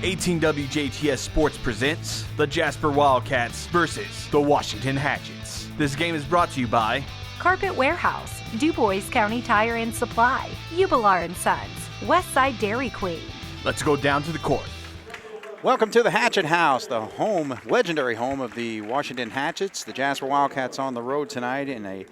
18 WJTS Sports presents the Jasper Wildcats versus the Washington Hatchets. This game is brought to you by Carpet Warehouse, DuBois County Tire and Supply, Ubilar & Sons, Westside Dairy Queen. Let's go down to the court. Welcome to the Hatchet House, the home, legendary home of the Washington Hatchets. The Jasper Wildcats on the road tonight in a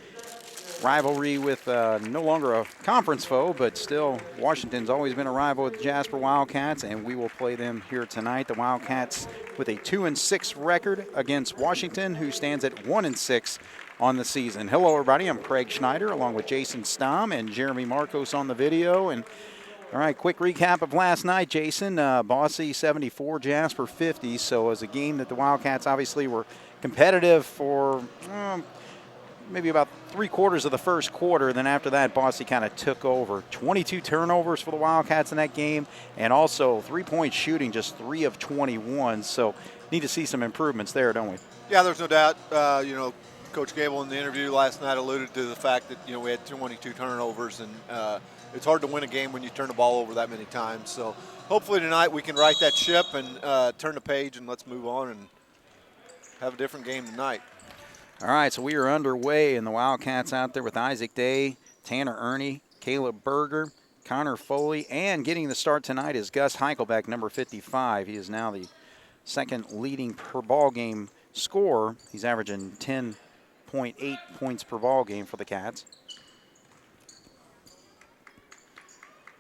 rivalry with no longer a conference foe, but still Washington's always been a rival with the Jasper Wildcats, and we will play them here tonight. The Wildcats with a 2-6 record against Washington, who stands at 1-6 on the season. Hello, everybody. I'm Craig Schneider, along with Jason Stamm and Jeremy Markos on the video. And all right, quick recap of last night, Jason. Boise 74, Jasper 50. So it was a game that the Wildcats obviously were competitive for maybe about 3/4 of the first quarter. Then after that, Boise kind of took over. 22 turnovers for the Wildcats in that game, and also three-point shooting, just 3 of 21. So need to see some improvements there, don't we? Yeah, there's no doubt. Coach Gable in the interview last night alluded to the fact that, we had 22 turnovers, and it's hard to win a game when you turn the ball over that many times. So hopefully tonight we can right that ship and turn the page, and let's move on and have a different game tonight. All right, so we are underway, and the Wildcats out there with Isaac Day, Tanner Ernie, Caleb Berger, Connor Foley, and getting the start tonight is Gus Heichelbeck, number 55. He is now the second leading per ball game scorer. He's averaging 10.8 points per ball game for the Cats.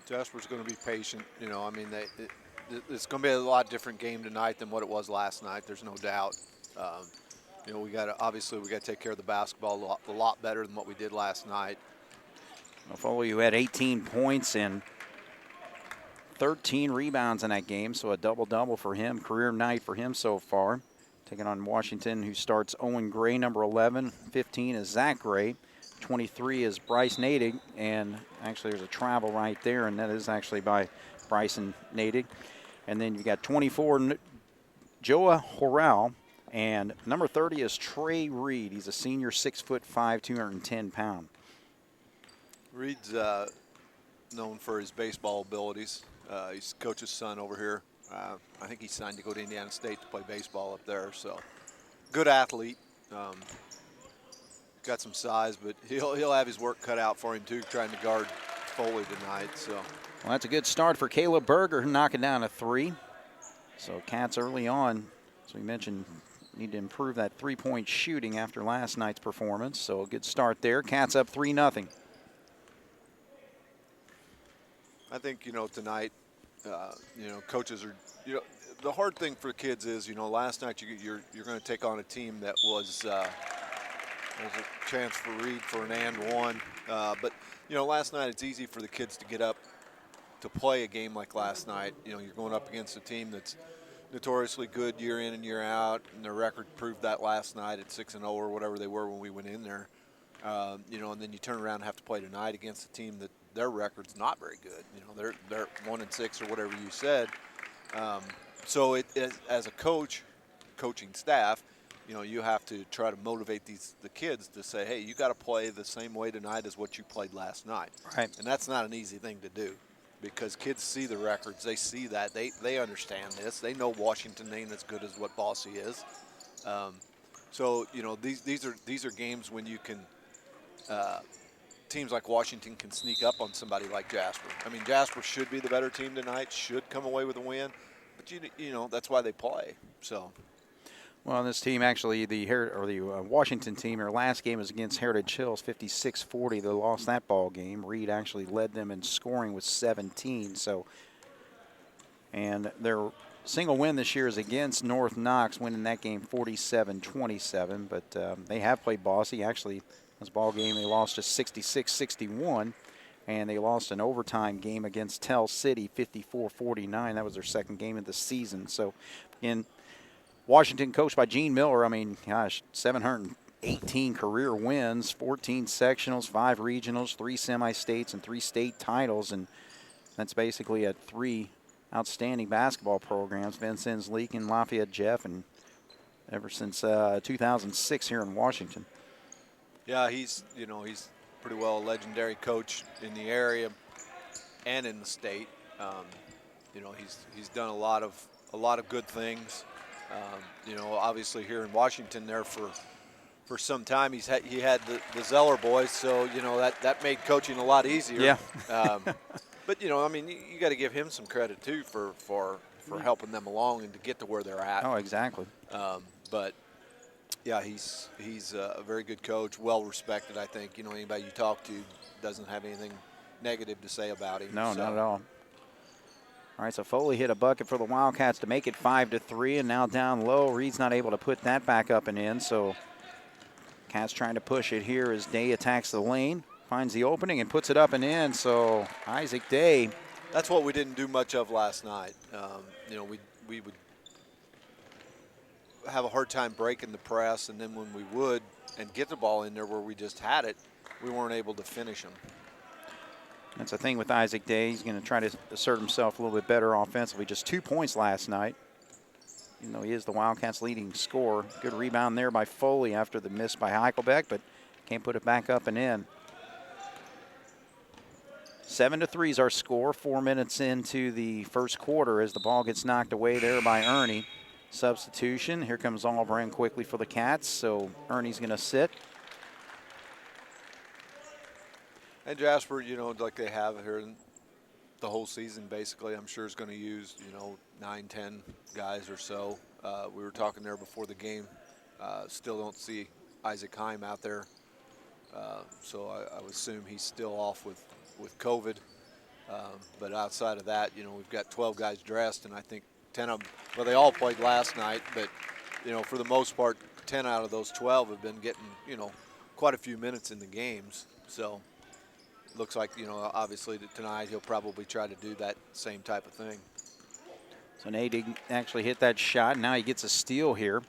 Jasper's going to be patient. It's going to be a lot different game tonight than what it was last night. There's no doubt. We got to take care of the basketball a lot better than what we did last night. Foley, who had 18 points and 13 rebounds in that game, so a double-double for him, career night for him so far. Taking on Washington, who starts Owen Gray, number 11. 15 is Zach Gray. 23 is Bryce Nadig, and actually there's a travel right there, and that is actually by Bryson Nadig. And then you've got 24, Joa Horrell, and number 30 is Trey Reed. He's a senior, 6'5", 210 pounds. Reed's known for his baseball abilities. He's coach's son over here. I think he signed to go to Indiana State to play baseball up there. So, good athlete. Got some size, but he'll have his work cut out for him too, trying to guard Foley tonight. So, well, that's a good start for Caleb Berger, knocking down a 3. So, Cats early on, as we mentioned, need to improve that three-point shooting after last night's performance. So, a good start there. Cats up 3-0. I think tonight. Coaches are, the hard thing for kids is, last night you're going to take on a team that was there's a chance for Reed for an and one. But, last night it's easy for the kids to get up to play a game like last night. You're going up against a team that's notoriously good year in and year out, and their record proved that last night at 6-0 or whatever they were when we went in there. And then you turn around and have to play tonight against a team that their record's not very good. They're 1-6 or whatever you said. So as a coaching staff, you have to try to motivate the kids to say, hey, you got to play the same way tonight as what you played last night. Right. And that's not an easy thing to do, because kids see the records, they see that, they understand this, they know Washington ain't as good as what Boise is. So these are games when you can. Teams like Washington can sneak up on somebody like Jasper. I mean, Jasper should be the better team tonight, should come away with a win, but that's why they play. So, well, this team actually, the Washington team, their last game was against Heritage Hills, 56-40. They lost that ball game. Reed actually led them in scoring with 17. So, and their single win this year is against North Knox, winning that game 47-27. But they have played Boise. Actually, this ball game they lost just 66-61, and they lost an overtime game against Tell City 54-49. That was their second game of the season. So, in Washington, coached by Gene Miller, 718 career wins, 14 sectionals, 5 regionals, 3 semi-states, and 3 state titles, and that's basically at 3 outstanding basketball programs: Vincennes, Leakin, Lafayette, Jeff, and ever since 2006 here in Washington. Yeah, he's pretty well a legendary coach in the area and in the state. He's done a lot of a lot of good things. You know, obviously here in Washington there for some time he had the Zeller boys, so you know that made coaching a lot easier. Yeah. But you know, I mean, you got to give him some credit too for helping them along and to get to where they're at. Oh, exactly. But yeah, he's a very good coach, well respected. I think you know anybody you talk to doesn't have anything negative to say about him. No, so. not at all. All right, so Foley hit a bucket for the Wildcats to make it 5-3, and now down low. Reed's not able to put that back up and in, so Cats trying to push it here as Day attacks the lane, finds the opening and puts it up and in. So Isaac Day. That's what we didn't do much of last night. You know, we would have a hard time breaking the press, and then when we would and get the ball in there where we just had it, we weren't able to finish them. That's the thing with Isaac Day. He's going to try to assert himself a little bit better offensively. Just 2 points last night, even though he is the Wildcats' leading scorer. Good rebound there by Foley after the miss by Heichelbeck, but can't put it back up and in. 7-3 is our score. 4 minutes into the first quarter as the ball gets knocked away there by Ernie. Substitution. Here comes Albrand quickly for the Cats, so Ernie's going to sit. And Jasper, you know, like they have here the whole season, basically, I'm sure is going to use, you know, 9, 10 guys or so. We were talking there before the game. Still don't see Isaac Heim out there. So I would assume he's still off with COVID. But outside of that, you know, we've got 12 guys dressed, and I think 10 of them, well, they all played last night, but, you know, for the most part, 10 out of those 12 have been getting, you know, quite a few minutes in the games. So it looks like, you know, obviously tonight he'll probably try to do that same type of thing. So Nate actually hit that shot. Now he gets a steal here.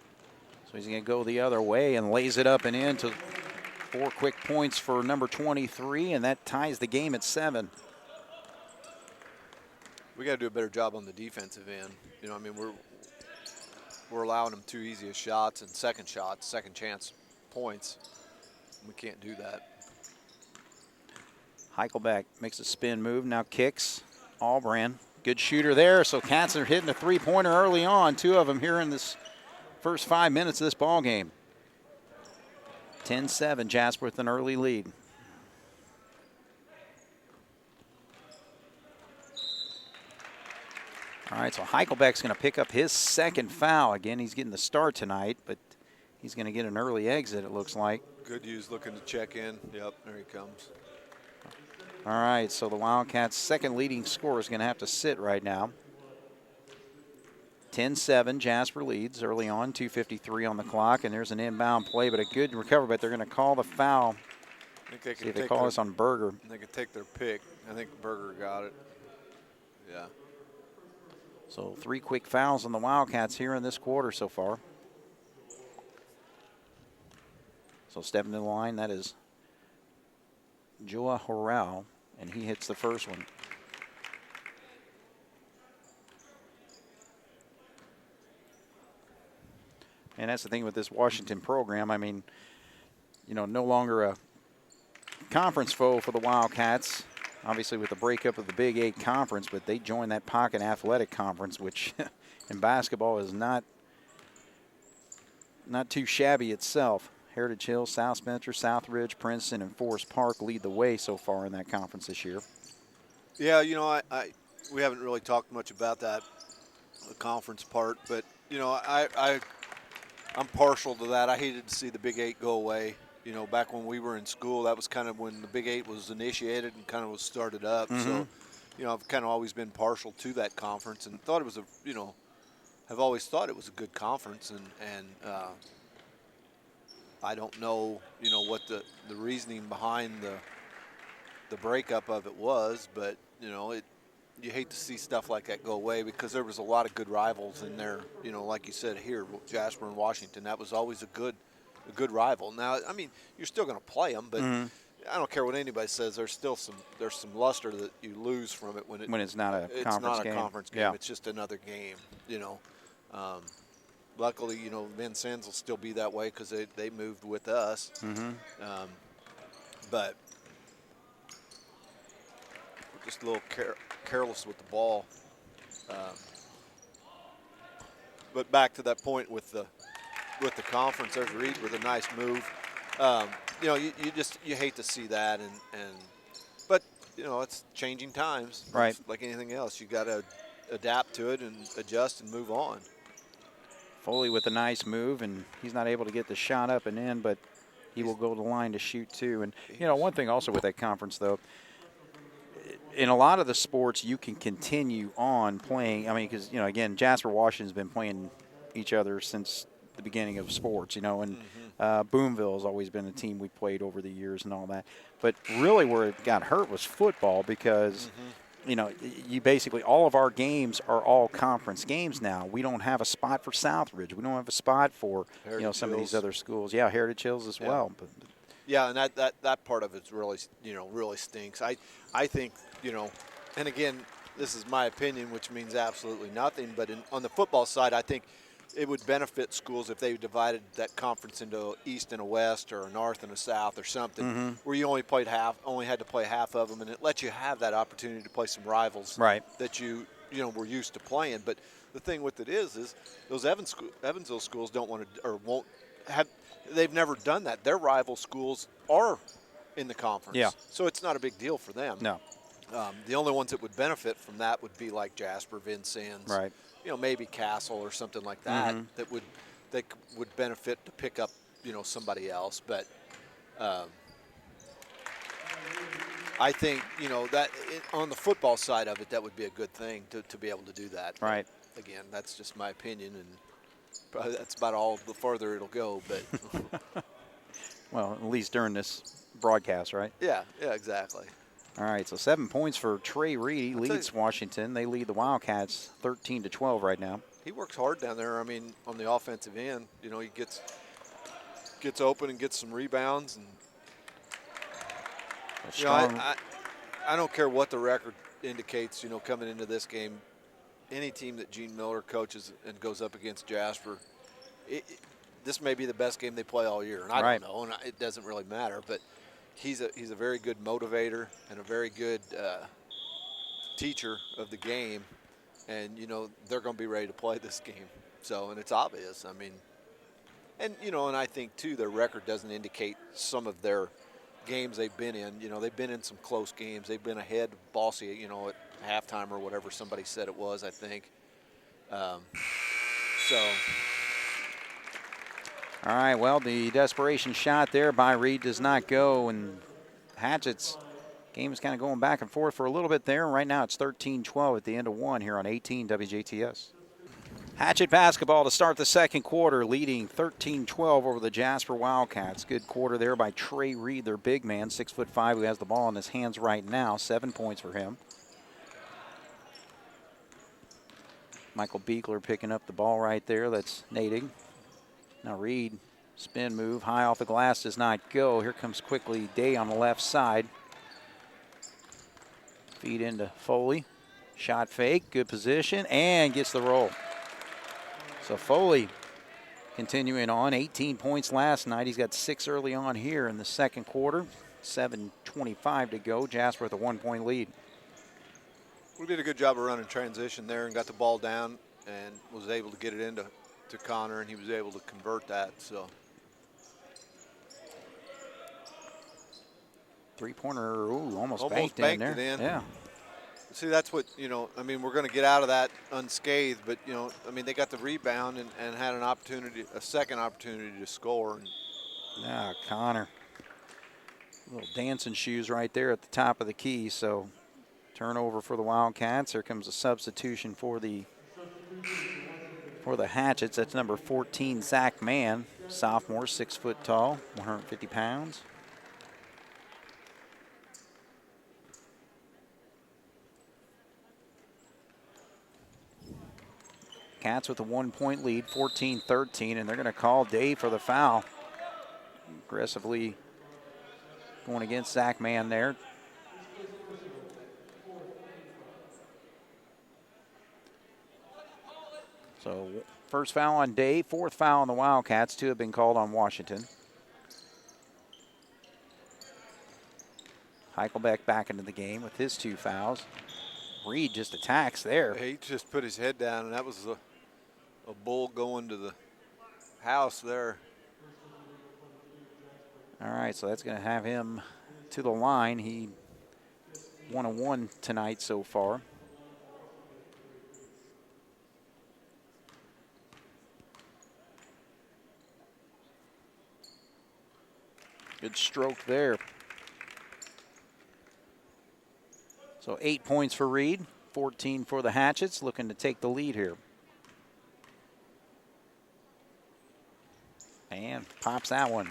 So he's going to go the other way and lays it up and in to 4 quick points for number 23, and that ties the game at 7. We got to do a better job on the defensive end. You know, I mean, we're allowing them too easy of shots and second chance points. We can't do that. Heichelbeck makes a spin move, now kicks. Albrand, good shooter there. So Cats are hitting a 3-pointer early on. 2 of them here in this first 5 minutes of this ball game. 10-7, Jasper with an early lead. All right, so Heichelbeck's going to pick up his second foul. Again, he's getting the start tonight, but he's going to get an early exit, it looks like. Good use looking to check in. Yep, there he comes. All right, so the Wildcats' second leading scorer is going to have to sit right now. 10-7, Jasper leads early on, 2:53 on the clock, and there's an inbound play, but a good recovery, but they're going to call the foul. I think they See if they call this on Berger. They could take their pick. I think Berger got it. Yeah. So 3 quick fouls on the Wildcats here in this quarter so far. So stepping to the line, that is Joa Horao, and he hits the first one. And that's the thing with this Washington program. I mean, you know, no longer a conference foe for the Wildcats, obviously with the breakup of the Big 8 conference, but they joined that Pocket Athletic Conference, which in basketball is not too shabby itself. Heritage Hills, South Spencer, Southridge, Princeton, and Forest Park lead the way so far in that conference this year. Yeah, you know, we haven't really talked much about that, the conference part, but, you know, I'm partial to that. I hated to see the Big 8 go away. You know, back when we were in school, that was kind of when the Big 8 was initiated and kind of was started up. Mm-hmm. So, you know, I've kind of always been partial to that conference and thought it was have always thought it was a good conference. And I don't know, you know, what the reasoning behind the breakup of it was, but, you know, you hate to see stuff like that go away because there was a lot of good rivals in there. You know, like you said here, Jasper and Washington, that was always a good rival. Now, I mean, you're still going to play them, but I don't care what anybody says. There's some luster that you lose from it when it's not a conference game. Yeah. It's just another game. You know, luckily, you know, Vincennes will still be that way because they moved with us. Mm-hmm. But we're just a little careless with the ball. But back to that point with the conference, there's Reed with a nice move. You know, you hate to see that, but you know, it's changing times. Right. It's like anything else, you got to adapt to it and adjust and move on. Foley with a nice move, and he's not able to get the shot up and in, but he will go to the line to shoot too. And you know, one thing also with that conference though, in a lot of the sports you can continue on playing. I mean, because you know, again, Jasper Washington's been playing each other since the beginning of sports, you know, and Boonville has always been a team we played over the years and all that. But really where it got hurt was football because, you know, you basically, all of our games are all conference games now. We don't have a spot for Southridge. We don't have a spot for, Heritage you know, some Hills. of these other schools. Yeah, Heritage Hills as well. But yeah, and that part of it's really, you know, really stinks. I think, you know, and again, this is my opinion, which means absolutely nothing, but on the football side, I think it would benefit schools if they divided that conference into a East and a West or a North and a South or something, where you only had to play half of them, and it lets you have that opportunity to play some rivals that you know were used to playing. But the thing with it is those Evansville schools don't want to or won't have. They've never done that. Their rival schools are in the conference, so it's not a big deal for them. no. The only ones that would benefit from that would be like Jasper, Vincennes, Right. you know, maybe Castle or something like that. That would benefit to pick up, you know, somebody else. But I think, you know, that on the football side of it, that would be a good thing to be able to do that. Right. But again, that's just my opinion, and probably that's about all the farther it'll go. But Well, at least during this broadcast, right? yeah, exactly. All right, so 7 points for Trey Reed. He leads Washington. They lead the Wildcats 13-12 right now. He works hard down there. I mean, on the offensive end, you know, he gets open and gets some rebounds. And you know, I don't care what the record indicates. You know, coming into this game, any team that Gene Miller coaches and goes up against Jasper, this may be the best game they play all year, and I don't know, and it doesn't really matter, but. He's a very good motivator and a very good teacher of the game, and you know they're going to be ready to play this game. So, and it's obvious. I mean, and you know, and I think too their record doesn't indicate some of their games they've been in. You know, they've been in some close games. They've been ahead of Bossy, you know, at halftime or whatever somebody said it was. I think. So. All right, well, the desperation shot there by Reed does not go, and Hatchets game is kind of going back and forth for a little bit there. Right now it's 13-12 at the end of one here on 18 WJTS. Hatchet basketball to start the second quarter, leading 13-12 over the Jasper Wildcats. Good quarter there by Trey Reed, their big man, 6'5", who has the ball in his hands right now. 7 points for him. Michael Beekler picking up the ball right there. That's Nadig. Now Reed, spin move, high off the glass, does not go. Here comes quickly Day on the left side. Feed into Foley. Shot fake, good position, and gets the roll. So Foley continuing on, 18 points last night. He's got 6 early on here in the second quarter. 7:25 to go. Jasper with a 1-point lead. We did a good job of running transition there and got the ball down and was able to get it into Connor, and he was able to convert that. So three-pointer, ooh, almost banked in there. Yeah. See, that's what, you know, I mean, we're going to get out of that unscathed, but, you know, I mean, they got the rebound and had an opportunity, a second opportunity to score. And yeah, Connor. Little dancing shoes right there at the top of the key. So turnover for the Wildcats. Here comes a substitution for the Hatchets. That's number 14, Zach Mann, sophomore, 6 foot tall, 150 pounds. Cats with a 1-point lead, 14-13, and they're going to call Dave for the foul. Aggressively going against Zach Mann there. So first foul on Dave, 4th foul on the Wildcats. 2 have been called on Washington. Heichelbeck back into the game with his 2 fouls. Reed just attacks there. he just put his head down, and that was a bull going to the house there. All right, so that's going to have him to the line. He 1-1 tonight so far. Good stroke there. So 8 points for Reed, 14 for the Hatchets, looking to take the lead here. And pops that one.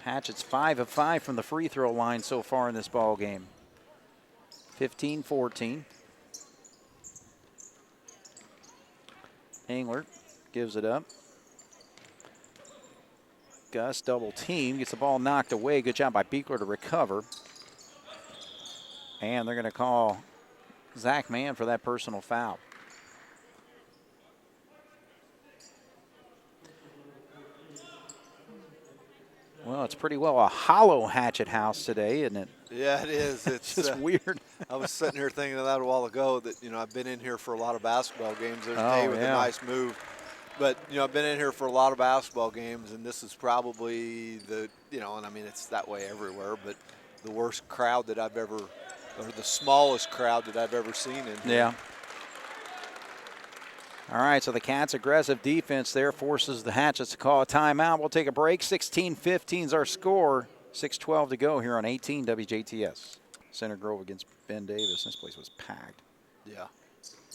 Hatchets 5 of 5 from the free throw line so far in this ball game. 15-14. Englert gives it up. Gus double team, gets the ball knocked away. Good job by Beekler to recover. And they're going to call Zach Mann for that personal foul. Well, it's pretty well a hollow Hatchet house today, isn't it? Yeah, it is. It's just weird. I was sitting here thinking of that a while ago that, I've been in here for a lot of basketball games. There's Dave with a nice move. But, I've been in here for a lot of basketball games, and this is probably the, and I mean, it's that way everywhere, but the worst crowd that I've ever, or the smallest crowd that I've ever seen in here. Yeah. All right, so the Cats' aggressive defense there forces the Hatchets to call a timeout. We'll take a break. 16-15 is our score. 6:12 to go here on 18 WJTS. Center Grove against Ben Davis. This place was packed. Yeah.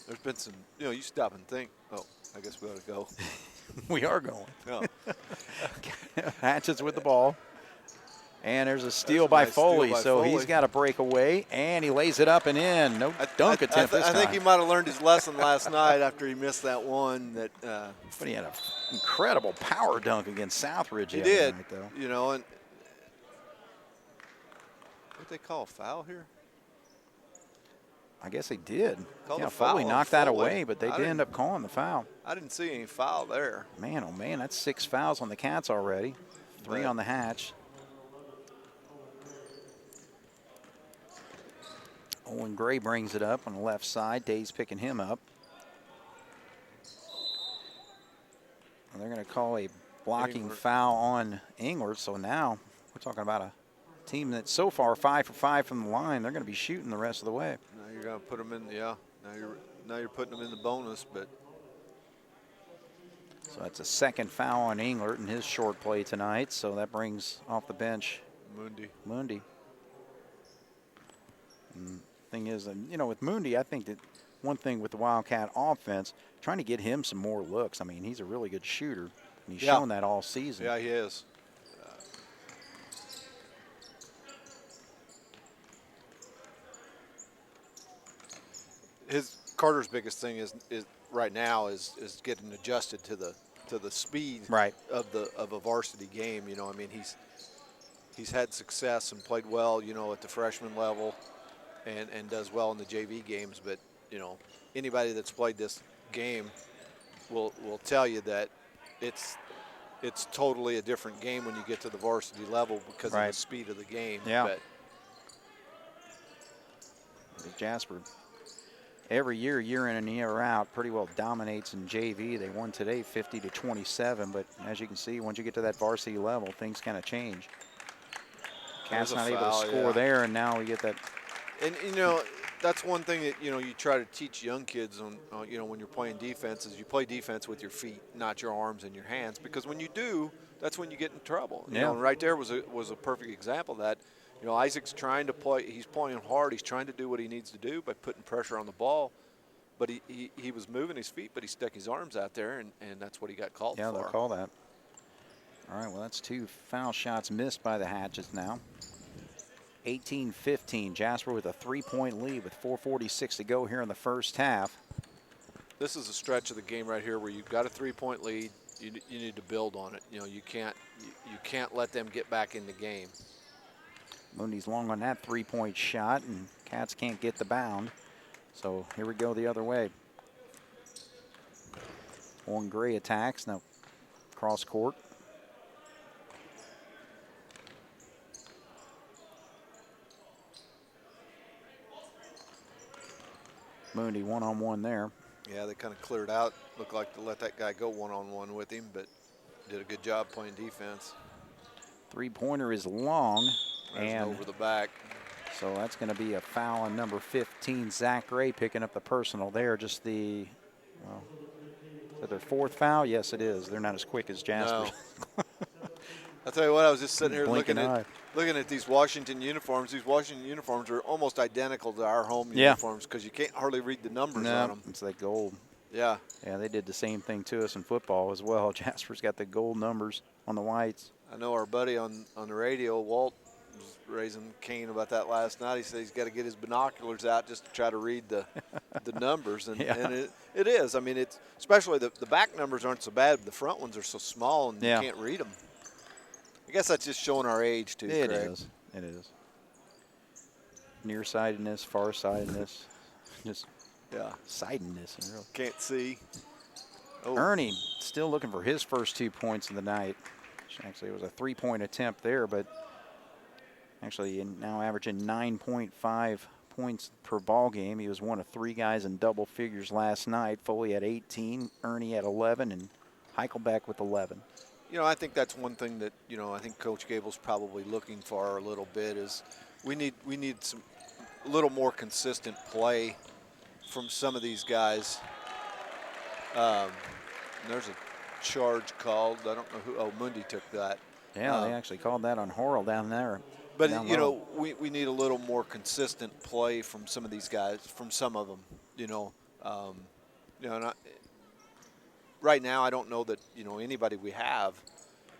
There's been some, you stop and think, oh, I guess we ought to go. We are going. No. Hatchets with the ball. And there's a steal by Foley, so he's got a breakaway, and he lays it up and in. No dunk attempt this time. I think he might have learned his lesson last night after he missed that one. But he had an incredible power dunk against Southridge. He did, night, though. And what they call a foul here? I guess they did. Yeah, Foley knocked that away, but they did end up calling the foul. I didn't see any foul there. Man, oh man, that's 6 fouls on the Cats already. 3 on the Hatch. Owen Gray brings it up on the left side. Day's picking him up. And they're going to call a blocking foul on Englert. So now we're talking about a team that's so far 5 for 5 from the line. They're going to be shooting the rest of the way. Now you're going to put them in, yeah. Now you're putting them in the bonus, but. So that's a second foul on Englert in his short play tonight. So that brings off the bench Mundy. And thing is, with Mundy, I think that one thing with the Wildcat offense, trying to get him some more looks. I mean, he's a really good shooter, and he's shown that all season. Yeah, he is. Carter's biggest thing is right now is getting adjusted to the speed of a varsity game. I mean, he's had success and played well, at the freshman level. And does well in the JV games, but anybody that's played this game will tell you that it's totally a different game when you get to the varsity level because of the speed of the game. Yeah. But Jasper, every year in and year out, pretty well dominates in JV. They won today 50-27, but as you can see, once you get to that varsity level, things kind of change. Cats not able to score there, and now we get that. And, that's one thing that, you try to teach young kids on, when you're playing defense is you play defense with your feet, not your arms and your hands. Because when you do, that's when you get in trouble. You know, and right there was a perfect example of that. Isaac's trying to play. He's playing hard. He's trying to do what he needs to do by putting pressure on the ball. But he was moving his feet, but he stuck his arms out there, and that's what he got called for. Yeah, they'll call that. All right, well, that's 2 foul shots missed by the Hatchets now. 18-15, Jasper with a 3-point lead with 4:46 to go here in the first half. This is a stretch of the game right here where you've got a 3-point lead. You need to build on it. You can't let them get back in the game. Mundy's long on that 3-point shot, and Cats can't get the bound. So here we go the other way. Owen Gray attacks, now cross court. Mundy one-on-one there. Yeah, they kind of cleared out. Looked like to let that guy go one-on-one with him, but did a good job playing defense. Three-pointer is long. There's and over the back. So that's going to be a foul on number 15, Zach Gray, picking up the personal there. Just the, well, is that their fourth foul? Yes, it is. They're not as quick as Jasper. No. I'll tell you what, I was just sitting here Blinking looking at these Washington uniforms. These Washington uniforms are almost identical to our home uniforms because you can't hardly read the numbers on them. It's like gold. Yeah. Yeah, they did the same thing to us in football as well. Jasper's got the gold numbers on the whites. I know our buddy on the radio, Walt, was raising Cain about that last night. He said he's got to get his binoculars out just to try to read the numbers, and it is. I mean, it's especially the back numbers aren't so bad, but the front ones are so small and you can't read them. I guess that's just showing our age too. It Craig. is. It is. Nearsightedness, farsightedness, just sightedness. Really. Can't see. Oh. Ernie still looking for his first 2 points of the night. Actually, it was a three-point attempt there, but actually now averaging 9.5 points per ball game. He was one of three guys in double figures last night. Foley at 18, Ernie at 11, and Heichelbeck with 11. You know, I think that's one thing that, you know, I think Coach Gable's probably looking for a little bit is we need a little more consistent play from some of these guys. There's a charge called. I don't know who. Oh, Mundy took that. Yeah, they actually called that on Horrell down there. But, you know, we need a little more consistent play from some of these guys, from some of them, you know. Right now I don't know that, you know, anybody we have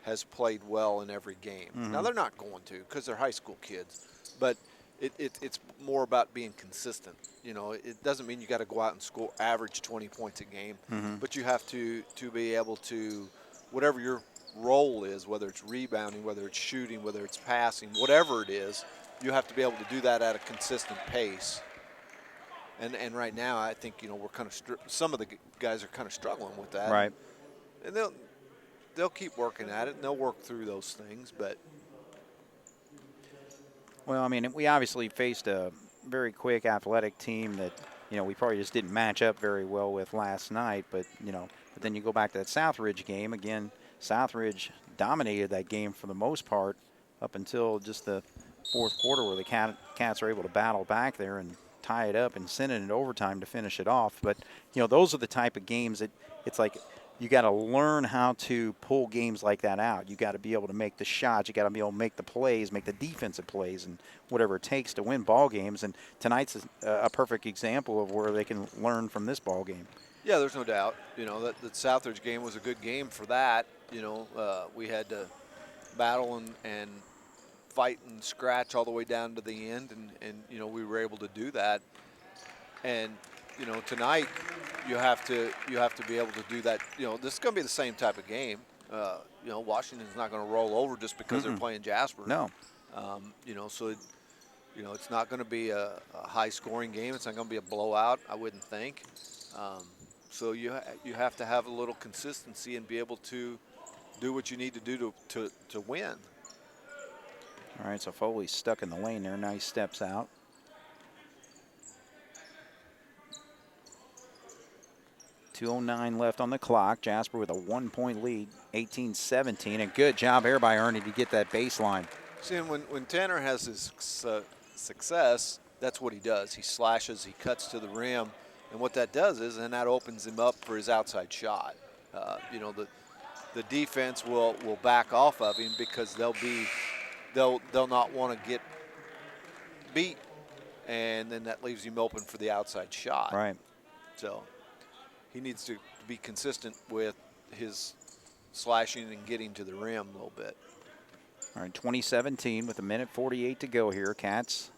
has played well in every game. Mm-hmm. Now, they're not going to because they're high school kids. But it's more about being consistent. You know, it doesn't mean you got to go out and score average 20 points a game. Mm-hmm. But you have to be able to, whatever your role is, whether it's rebounding, whether it's shooting, whether it's passing, whatever it is, you have to be able to do that at a consistent pace. And right now, I think, you know, we're kind of some of the guys are kind of struggling with that. Right. And they'll keep working at it, and they'll work through those things. But well, I mean, we obviously faced a very quick, athletic team that, you know, we probably just didn't match up very well with last night. But, you know, but then you go back to that Southridge game again. Southridge dominated that game for the most part up until just the fourth quarter, where the Cats are able to battle back there and tie it up and send it in overtime to finish it off. But, you know, those are the type of games that it's like you got to learn how to pull games like that out. You got to be able to make the shots. You got to be able to make the plays, make the defensive plays, and whatever it takes to win ball games. And tonight's a perfect example of where they can learn from this ball game. yeah, there's no doubt. You know, that Southridge game was a good game for that. You know, we had to battle and fight and scratch all the way down to the end, and you know, we were able to do that. And you know, tonight you have to be able to do that. You know, this is going to be the same type of game. You know, Washington's not going to roll over just because they're playing Jasper. No. You know, so you know, it's not going to be a high-scoring game. It's not going to be a blowout, I wouldn't think. So you have to have a little consistency and be able to do what you need to do to win. All right, so Foley's stuck in the lane there. Now he steps out. .209 left on the clock. Jasper with a 1-point lead, 18-17. A good job here by Ernie to get that baseline. See, when Tanner has his success, that's what he does. He slashes, he cuts to the rim, and what that does is, and that opens him up for his outside shot. You know, the defense will back off of him because they'll not want to get beat, and then that leaves him open for the outside shot. Right. So he needs to be consistent with his slashing and getting to the rim a little bit. All right, 2017 with 1:48 to go here. Cats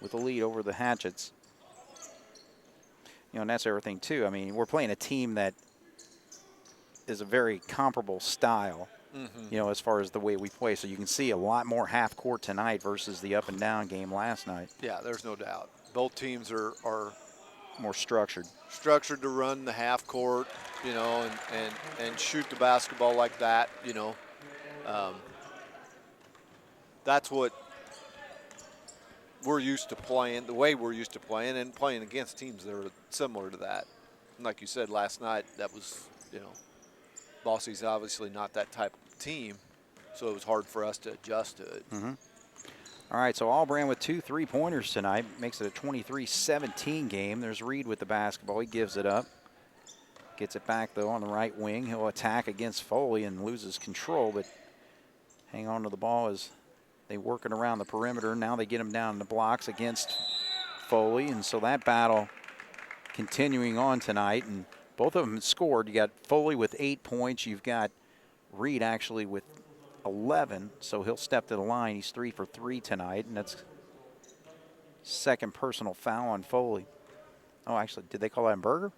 with a lead over the Hatchets. You know, and that's everything too. I mean, we're playing a team that is a very comparable style, you know, as far as the way we play. So you can see a lot more half court tonight versus the up and down game last night. Yeah, there's no doubt. Both teams are more structured. Structured to run the half court, you know, and shoot the basketball like that, you know. That's what we're used to playing, the way we're used to playing, and playing against teams that are similar to that. like you said last night, that was, Bossy's obviously not that type of team, so it was hard for us to adjust to it. All right, so Albran with 2 3-pointers tonight makes it a 23-17 game. There's Reed with the basketball. He gives it up. Gets it back, though, on the right wing. He'll attack against Foley and loses control, but hang on to the ball as they work it around the perimeter. Now they get him down in the blocks against Foley, and so that battle continuing on tonight. And both of them scored. You got Foley with 8 points. You've got Reed actually with 11, so he'll step to the line. He's 3 for 3 tonight, and that's second personal foul on Foley. Oh, actually, did they call that Berger?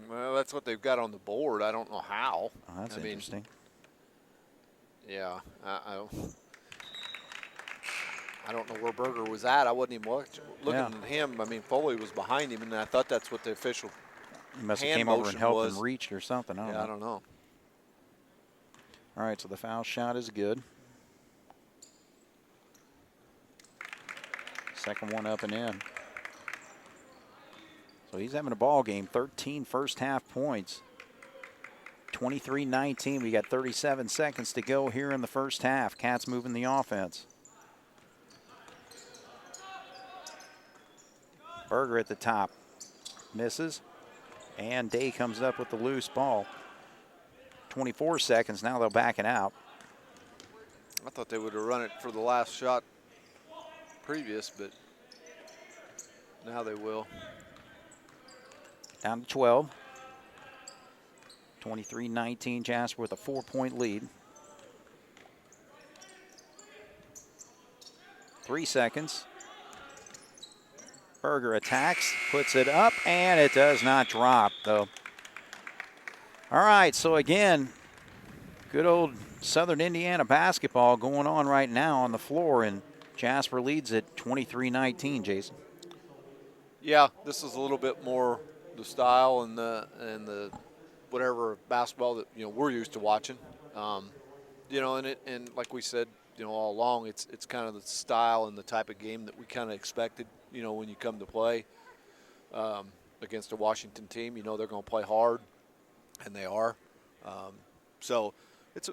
Well, that's what they've got on the board. I don't know how. Oh, that's interesting. Yeah, I don't know where Berger was at. I wasn't even looking at him. I mean, Foley was behind him, and I thought that's what the official he must have hand came over and helped was. and reached or something. I don't know. All right, so the foul shot is good. Second one up and in. So he's having a ball game. 13 first half points. 23-19. We got 37 seconds to go here in the first half. Cats moving the offense. Berger at the top. Misses. And Day comes up with the loose ball. 24 seconds. Now they'll back it out. I thought they would have run it for the last shot previous, but now they will. Down to 12. 23-19, Jasper with a 4-point lead. 3 seconds. Berger attacks, puts it up, and it does not drop, though. All right, so again, good old Southern Indiana basketball going on right now on the floor, and Jasper leads at 23-19, Jason. Yeah, this is a little bit more the style and the whatever basketball that we're used to watching, and like we said, all along, it's kind of the style and the type of game that we kind of expected. When you come to play against a Washington team, they're going to play hard, and they are. So it's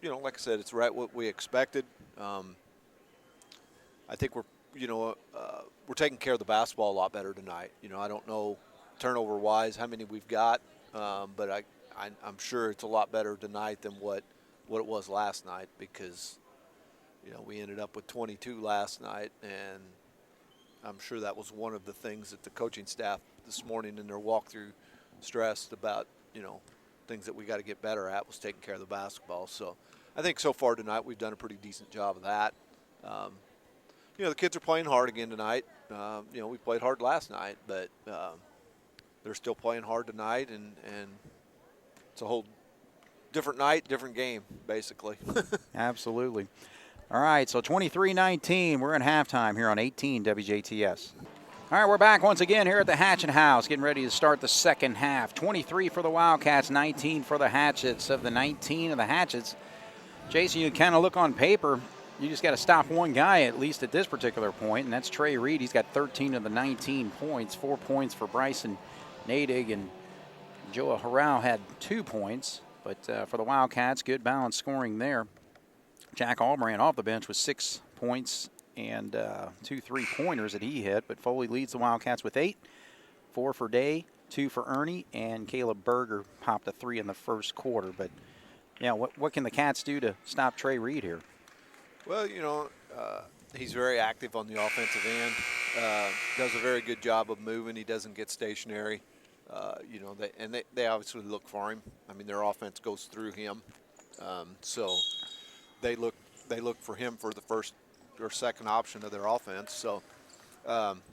like I said, it's right what we expected. I think we're taking care of the basketball a lot better tonight. I don't know turnover-wise how many we've got, but I'm sure it's a lot better tonight than what it was last night, because we ended up with 22 last night, and I'm sure that was one of the things that the coaching staff this morning in their walkthrough stressed about, things that we got to get better at, was taking care of the basketball. So I think so far tonight we've done a pretty decent job of that. The kids are playing hard again tonight. We played hard last night, but they're still playing hard tonight, and it's a whole different night, different game, basically. Absolutely. All right, so 23-19. We're in halftime here on 18 WJTS. All right, we're back once again here at the Hatchet House, getting ready to start the second half. 23 for the Wildcats, 19 for the Hatchets. Of the 19 of the Hatchets, Jason, you kind of look on paper, you just got to stop one guy at least at this particular point, and that's Trey Reed. He's got 13 of the 19 points, 4 points for Bryson Nadig, and Joa Harrell had 2 points. But for the Wildcats, good balanced scoring there. Jack Albran off the bench with 6 points and 2 3-pointers that he hit. But Foley leads the Wildcats with 8, 4 for Day, 2 for Ernie, and Caleb Berger popped a 3 in the first quarter. But, what can the Cats do to stop Trey Reed here? Well, he's very active on the offensive end. Does a very good job of moving. He doesn't get stationary. They obviously look for him. I mean, their offense goes through him. So they look for him for the first or second option of their offense. So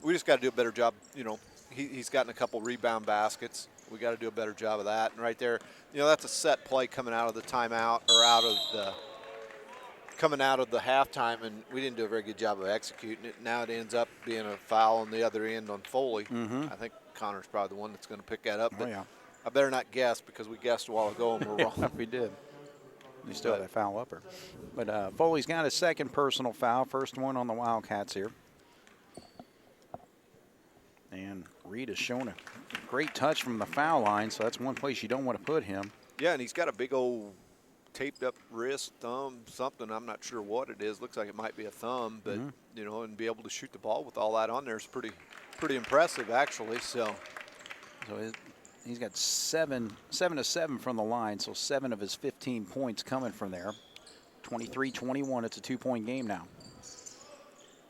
we just got to do a better job. He's gotten a couple rebound baskets. We got to do a better job of that. And right there, that's a set play coming out of the timeout or coming out of the halftime, and we didn't do a very good job of executing it. Now it ends up being a foul on the other end on Foley. Mm-hmm. I think Connor's probably the one that's going to pick that up. But I better not guess, because we guessed a while ago and we're wrong. We did. You still had a foul upper. But Foley's got his second personal foul, first one on the Wildcats here. And Reed has shown a great touch from the foul line, so that's one place you don't want to put him. Yeah, and he's got a big old taped up wrist, thumb, something. I'm not sure what it is. Looks like it might be a thumb, but you know, and be able to shoot the ball with all that on there is pretty impressive, actually. So he's got 7 of 7 from the line, so 7 of his 15 points coming from there. 23-21. It's a 2-point game now.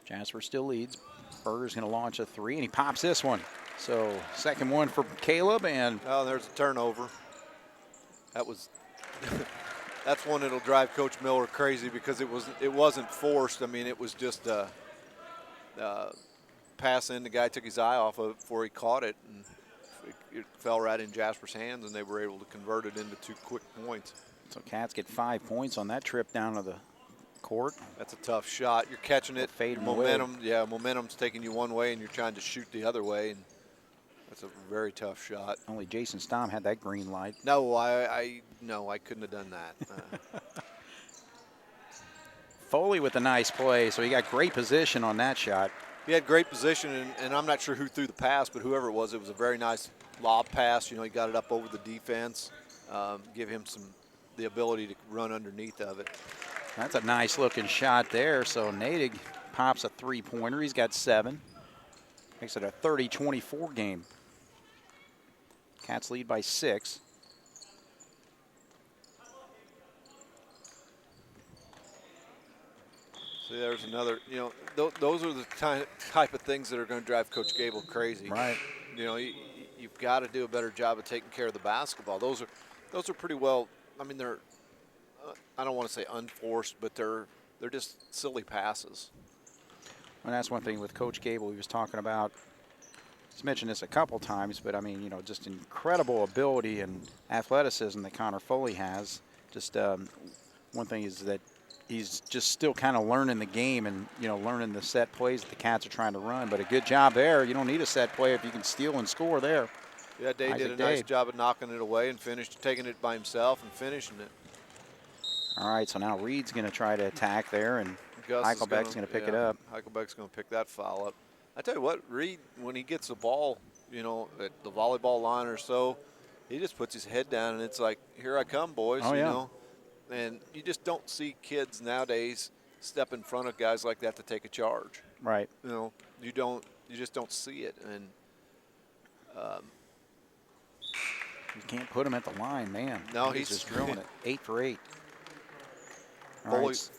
Jasper still leads. Berger's going to launch a 3, and he pops this one. So second one for Caleb, and there's a turnover. That was. That's one that'll drive Coach Miller crazy because it wasn't forced. I mean, it was just a pass in. The guy took his eye off of it before he caught it, and it fell right in Jasper's hands, and they were able to convert it into 2 quick points. So Cats get 5 points on that trip down to the court. That's a tough shot. You're catching it. Fading momentum. away. Yeah, momentum's taking you one way, and you're trying to shoot the other way, and that's a very tough shot. Only Jason Stamm had that green light. No, I couldn't have done that. Foley with a nice play, so he got great position on that shot. He had great position, and I'm not sure who threw the pass, but whoever it was a very nice lob pass. You know, he got it up over the defense, give him the ability to run underneath of it. That's a nice looking shot there. So Nadig pops a 3-pointer. He's got 7. Makes it a 30-24 game. Cats lead by 6. See, there's another, you know, those are the type of things that are going to drive Coach Gable crazy. Right. You know, you've got to do a better job of taking care of the basketball. Those are pretty well, I mean, they're, I don't want to say unforced, but they're just silly passes. And that's one thing with Coach Gable he was talking about. He's mentioned this a couple times, but I mean, you know, just incredible ability and athleticism that Connor Foley has. Just one thing is that he's just still kind of learning the game and, you know, learning the set plays that the Cats are trying to run. But a good job there. You don't need a set play if you can steal and score there. Yeah, Day did a nice job of knocking it away and taking it by himself and finishing it. All right, so now Reed's going to try to attack there, and Eichelbeck's going to pick it up. Eichelbeck's going to pick that foul up. I tell you what, Reed, when he gets the ball, you know, at the volleyball line or so, he just puts his head down, and it's like, here I come, boys, you know. And you just don't see kids nowadays step in front of guys like that to take a charge. Right. You know, you just don't see it. And you can't put him at the line, man. No, he's just drilling it. 8 for 8.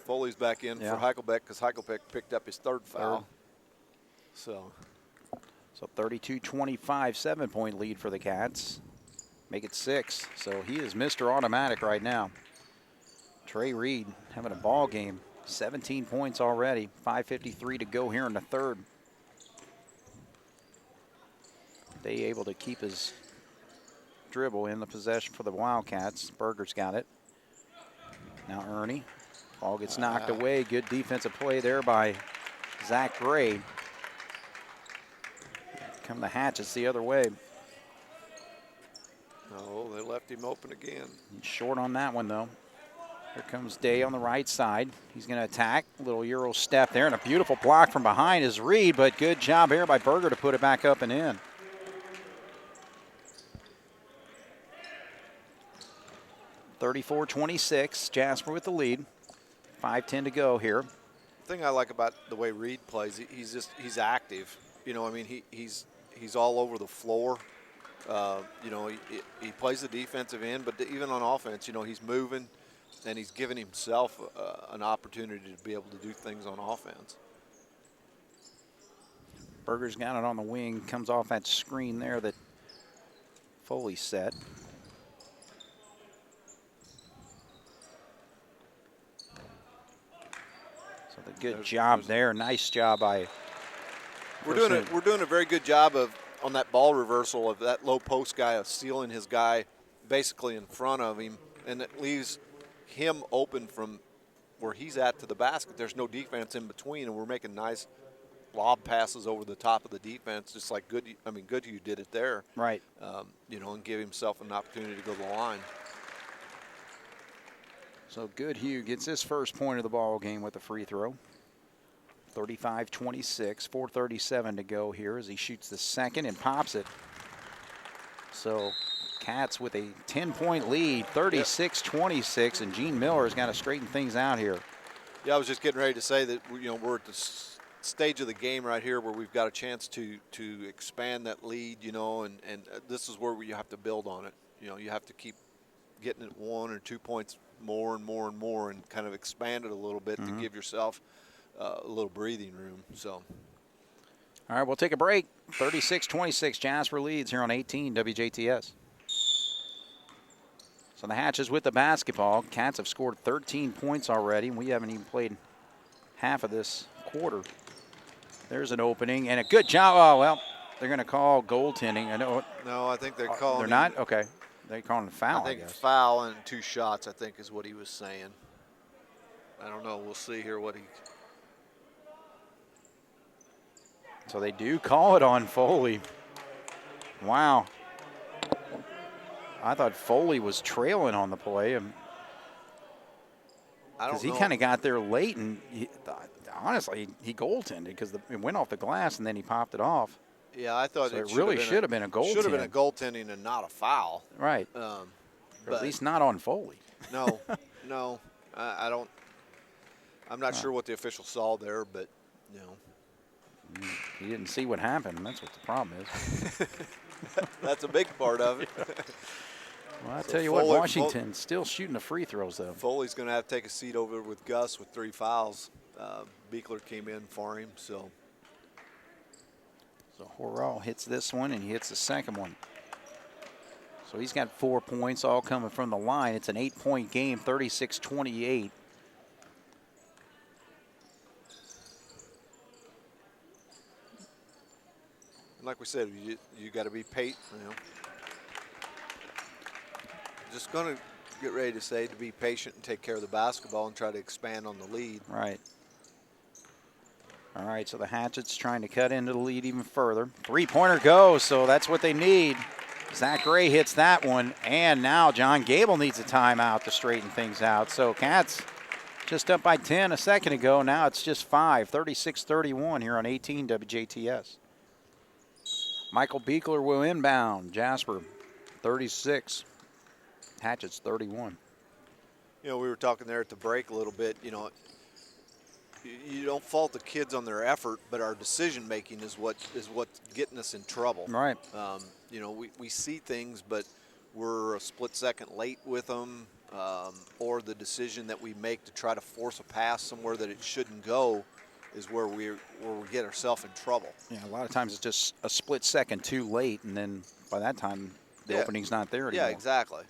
Foley's back in for Eichelbeck because Eichelbeck picked up his 3rd foul. So 32-25, 7-point lead for the Cats. Make it 6. So he is Mr. Automatic right now. Trey Reed having a ball game. 17 points already. 5:53 to go here in the 3rd. They able to keep his dribble in the possession for the Wildcats. Berger's got it. Now Ernie. Ball gets knocked away. Good defensive play there by Zach Gray. Come the Hatchets the other way. No, they left him open again. He's short on that one, though. Here comes Day on the right side. He's going to attack. A little Euro step there, and a beautiful block from behind is Reed, but good job here by Berger to put it back up and in. (34-26), Jasper with the lead. 5:10 to go here. The thing I like about the way Reed plays, he's active. You know, I mean, he's all over the floor. You know, he plays the defensive end, but even on offense, you know, he's moving, and he's giving himself an opportunity to be able to do things on offense. Berger's got it on the wing, comes off that screen there that Foley set. So the good job there, nice job by. We're doing a very good job on that ball reversal of that low post guy of sealing his guy basically in front of him, and it leaves him open from where he's at to the basket. There's no defense in between, and we're making nice lob passes over the top of the defense, just like Goodhue did it there. Right. You know, and give himself an opportunity to go to the line. So Goodhue gets his first point of the ball game with a free throw. 35-26, 4:37 to go here as he shoots the second and pops it. So Cats with a 10-point lead, 36-26, and Gene Miller has got to straighten things out here. Yeah, I was just getting ready to say that we're at the stage of the game right here where we've got a chance to expand that lead, and this is where you have to build on it. You have to keep getting it 1 or 2 points more and more and more, and kind of expand it a little bit to give yourself a little breathing room. So, all right, we'll take a break. 36-26, Jasper leads here on 18 WJTS. So the Hatches with the basketball. Cats have scored 13 points already, and we haven't even played half of this quarter. There's an opening and a good job. Oh, well, they're going to call goaltending. I know. No, I think they're calling. They're not? Okay. They're calling a foul, I think guess. Foul and 2 shots, I think, is what he was saying. I don't know. We'll see here what he. So they do call it on Foley. Wow. I thought Foley was trailing on the play. Because he kind of got there late, and honestly, he goaltended because it went off the glass, and then he popped it off. Yeah, I thought so it really should have been a goaltending. Should have been a goaltending and not a foul. Right. But at least not on Foley. No, no. I don't. I'm not sure what the official saw there, but, He didn't see what happened, and that's what the problem is. That's a big part of it. Well, I'll tell you what, Washington's still shooting the free throws, though. Foley's going to have to take a seat over with Gus with 3 fouls. Beekler came in for him, so. So Horrell hits this one, and he hits the second one. So he's got 4 points, all coming from the line. It's an 8-point game, 36-28. Like we said, you got to be patient. Just going to get ready to say to be patient and take care of the basketball and try to expand on the lead. Right. All right, so the Hatchets trying to cut into the lead even further. 3-pointer goes, so that's what they need. Zach Gray hits that one, and now John Gable needs a timeout to straighten things out. So Cats just up by 10 a second ago. Now it's just 5, 36-31 here on 18 WJTS. Michael Beekler will inbound. Jasper, 36. Hatchets, 31. We were talking there at the break a little bit. You don't fault the kids on their effort, but our decision making is what's getting us in trouble. Right. We see things, but we're a split second late with them, or the decision that we make to try to force a pass somewhere that it shouldn't go is where we get ourselves in trouble. Yeah, a lot of times it's just a split second too late, and then by that time the opening's not there anymore. Yeah, exactly.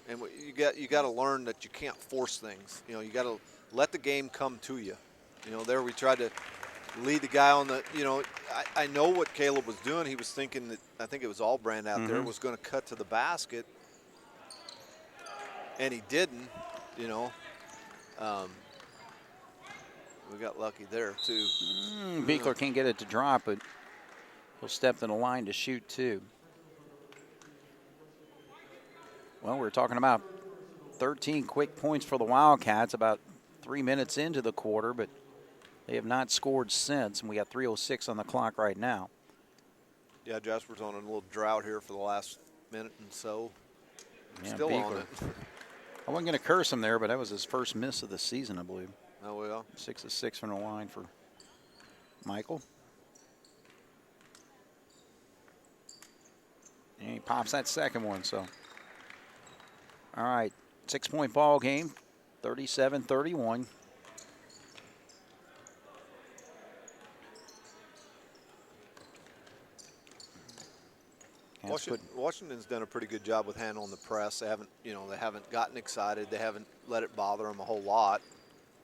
And you got to learn that you can't force things. You got to let the game come to you. There we tried to lead the guy on the. I know what Caleb was doing. He was thinking that I think it was Allbrand out there was going to cut to the basket, and he didn't. We got lucky there, too. Beekler can't get it to drop, but he'll step to the line to shoot, too. Well, we're talking about 13 quick points for the Wildcats about 3 minutes into the quarter, but they have not scored since, and we got 3:06 on the clock right now. Yeah, Jasper's on a little drought here for the last minute and so. Yeah, Still Beekler. on it. I wasn't going to curse him there, but that was his first miss of the season, I believe. Oh, well. 6 of 6 from the line for Michael. And he pops that second one, so. All right, 6-point ball game, 37-31. Washington's done a pretty good job with handling the press. They haven't gotten excited. They haven't let it bother them a whole lot.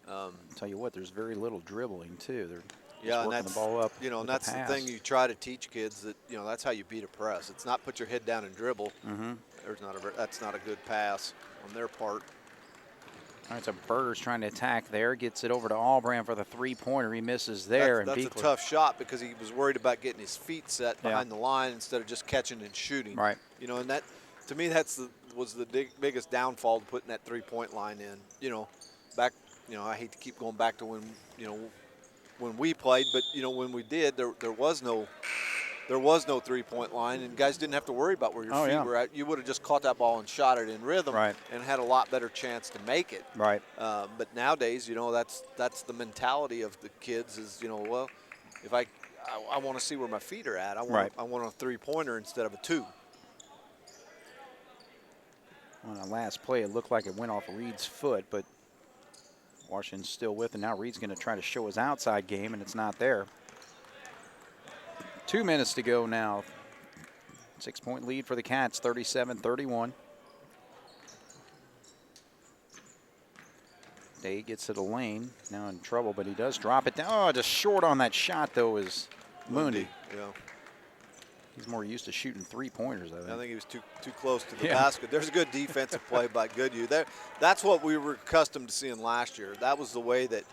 I'll tell you what, there's very little dribbling too. They're and working that's the ball up. And that's the thing you try to teach kids, that that's how you beat a press. It's not put your head down and dribble. That's not a good pass on their part. All right, so Berger's trying to attack there, gets it over to Allbrand for the 3-pointer. He misses there. That's a tough shot because he was worried about getting his feet set behind the line instead of just catching and shooting. Right. And that, to me, was the biggest downfall to putting that 3-point line in. Back. I hate to keep going back to when when we played, but when we did, there was no 3-point line, and guys didn't have to worry about where your feet were at. You would have just caught that ball and shot it in rhythm, and had a lot better chance to make it. Right. But nowadays, that's the mentality of the kids is, well, if I want to see where my feet are at. I want a 3-pointer instead of a 2. On the last play, it looked like it went off Reed's foot, but Washington's still with it. Now Reed's going to try to show his outside game, and it's not there. 2 minutes to go now. 6-point lead for the Cats, 37-31. Day gets to the lane, now in trouble, but he does drop it down. Oh, just short on that shot, though, is Mundy. Yeah. He's more used to shooting 3-pointers, I think. I think he was too close to the basket. There's a good defensive play by Goodhue. That's what we were accustomed to seeing last year. That was the way that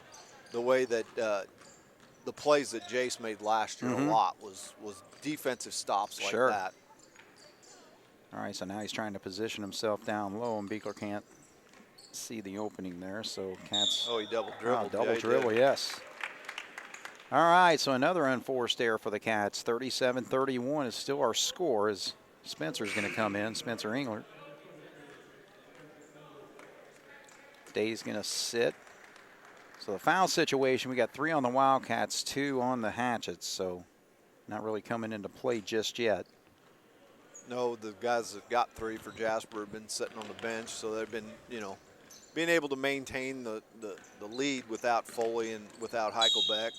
the plays that Jace made last year a lot was defensive stops like that. All right, so now he's trying to position himself down low, and Beekler can't see the opening there, so Cats. Oh, he double dribbled. Double dribble, yes. All right, so another unforced error for the Cats. 37-31 is still our score as Spencer's going to come in, Spencer Englert. Day's going to sit. So the foul situation, we got 3 on the Wildcats, 2 on the Hatchets, so not really coming into play just yet. No, the guys that got 3 for Jasper have been sitting on the bench, so they've been, being able to maintain the lead without Foley and without Heichelbeck.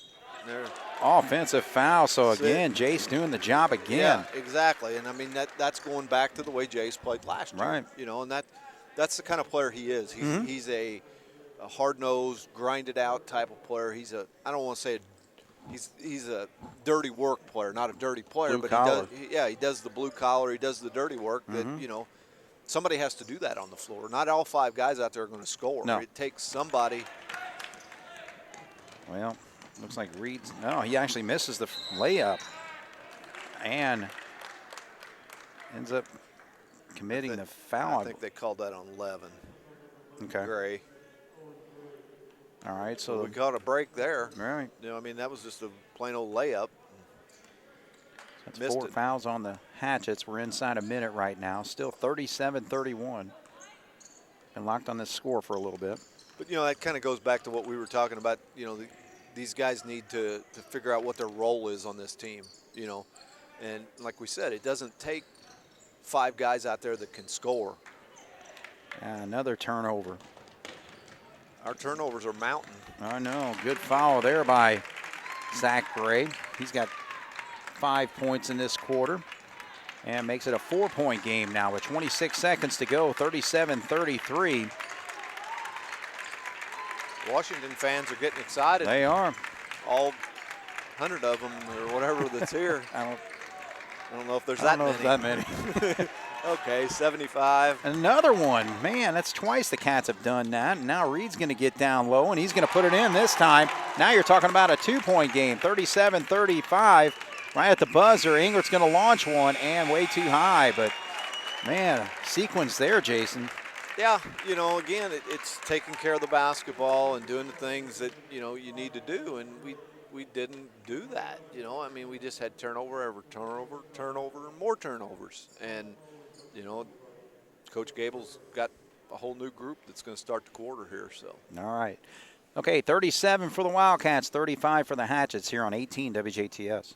Offensive foul, so again, Jace doing the job again. Yeah, exactly, and I mean that's going back to the way Jace played last year. Right. And that's the kind of player he is. He's a hard-nosed, grinded-out type of player. I don't want to say he's a dirty work player, not a dirty player, blue collar. He does the blue collar, he does the dirty work that, somebody has to do that on the floor. Not all 5 guys out there are going to score. No. It takes somebody. Well, looks like Reed's, no, he actually misses the layup and ends up committing the foul. I think they called that on 11. Okay. Gray. All right, so we got a break there. All right. That was just a plain old layup. That's 4 fouls on the Hatchets. We're inside a minute right now. Still 37-31. Been locked on this score for a little bit. But, that kind of goes back to what we were talking about. These guys need to figure out what their role is on this team, And like we said, it doesn't take 5 guys out there that can score. Another turnover. Our turnovers are mounting. I know. Good foul there by Zach Gray. He's got 5 points in this quarter and makes it a 4-point game now with 26 seconds to go, 37-33. Washington fans are getting excited. They are. All 100 of them or whatever that's here. I don't know if there's that many. Okay, 75. Another one. Man, that's twice the Cats have done that. Now Reed's going to get down low, and he's going to put it in this time. Now you're talking about a 2-point game, 37-35. Right at the buzzer, Englert's going to launch one, and way too high. But, man, sequence there, Jason. Yeah, again, it's taking care of the basketball and doing the things that, you need to do, and we didn't do that. We just had turnover, and more turnovers. And, Coach Gable's got a whole new group that's going to start the quarter here. So. All right. Okay, 37 for the Wildcats, 35 for the Hatchets here on 18 WJTS.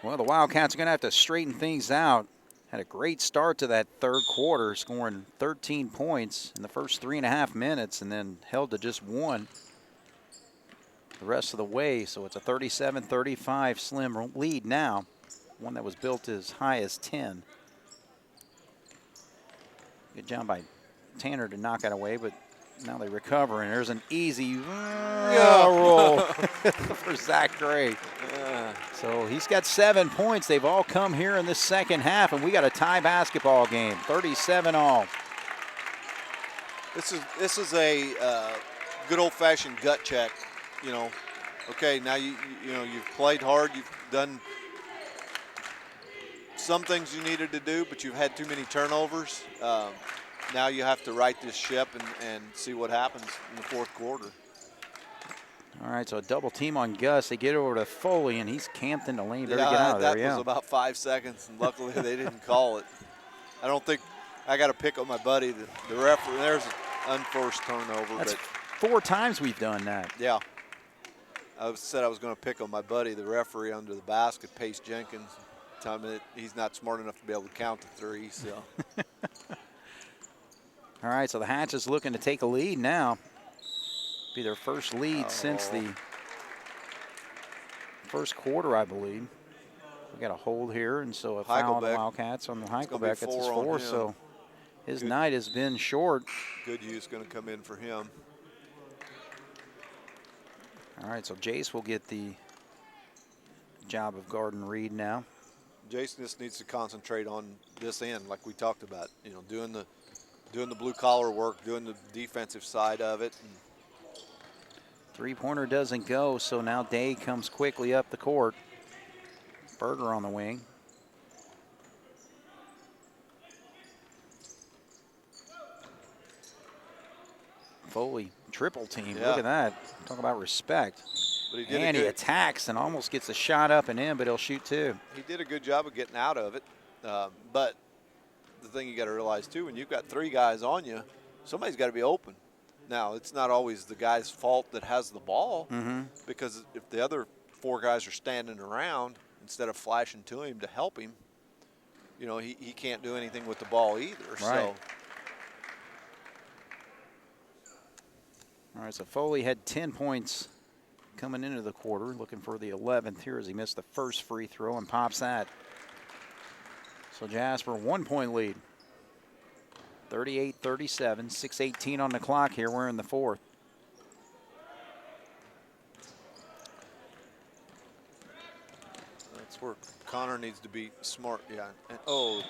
Well, the Wildcats are going to have to straighten things out. Had a great start to that third quarter, scoring 13 points in the first 3.5 minutes and then held to just 1 the rest of the way. So it's a 37-35 slim lead now, one that was built as high as 10. Good job by Tanner to knock it away, but now they recover, and there's an easy roll for Zach Gray. So he's got 7 points. They've all come here in this second half, and we got a tie basketball game, 37 all. This is a good old-fashioned gut check. Okay, now you've played hard, you've done some things you needed to do, but you've had too many turnovers. Now you have to right this ship and see what happens in the fourth quarter. All right, so a double team on Gus. They get over to Foley, and he's camped in the lane. Better Yeah, get out of there. that was about 5 seconds, and luckily they didn't call it. I don't think I got to pick on my buddy. The referee, there's an unforced turnover. That's but 4 times we've done that. yeah. I said I was going to pick on my buddy, the referee under the basket, Pace Jenkins. Tell him that he's not smart enough to be able to count to 3. So. All right, so the Hatchets looking to take a lead now. Be their first lead since the first quarter, I believe. We got a hold here, and so a foul on the Wildcats on the Heichelbeck. That's his 4th, so his night has been short. Goodhue's going to come in for him. All right, so Jace will get the job of guarding Reed now. Jason just needs to concentrate on this end, like we talked about. You know, doing the blue collar work, doing the defensive side of it. And 3-pointer doesn't go, so now Day comes quickly up the court. Berger on the wing. Foley, triple team. Yeah. Look at that. Talk about respect. But he And he attacks and almost gets a shot up and in, but he'll shoot 2. He did a good job of getting out of it. But the thing you got to realize, too, when you've got 3 guys on you, somebody's got to be open. Now, it's not always the guy's fault that has the ball, because if the other 4 guys are standing around, instead of flashing to him to help him, you know, he can't do anything with the ball either. Right. So. All right, so Foley had 10 points coming into the quarter, looking for the 11th here as he missed the first free throw and pops that. So Jasper, 1-point lead. 38-37, 6:18 on the clock here. We're in the 4th. That's where Connor needs to be smart. Yeah. And, oh.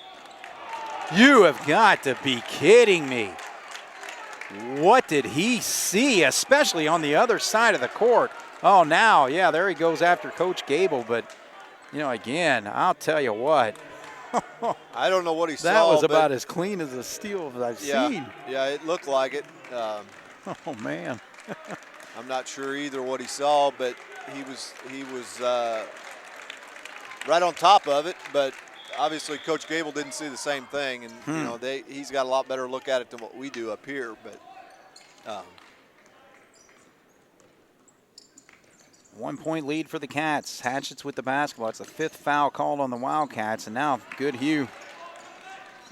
You have got to be kidding me. What did he see, especially on the other side of the court? Oh, now, yeah, there he goes after Coach Gable. But, you know, again, I'll tell you what. I don't know what he saw. That was about as clean as a steal as I've seen. Yeah, it looked like it. Oh, man. I'm not sure either what he saw, but he was right on top of it. But obviously, Coach Gable didn't see the same thing, and you know he's got a lot better look at it than what we do up here. But 1-point lead for the Cats. Hatchets with the basketball. It's the 5th foul called on the Wildcats, and now Goodhue.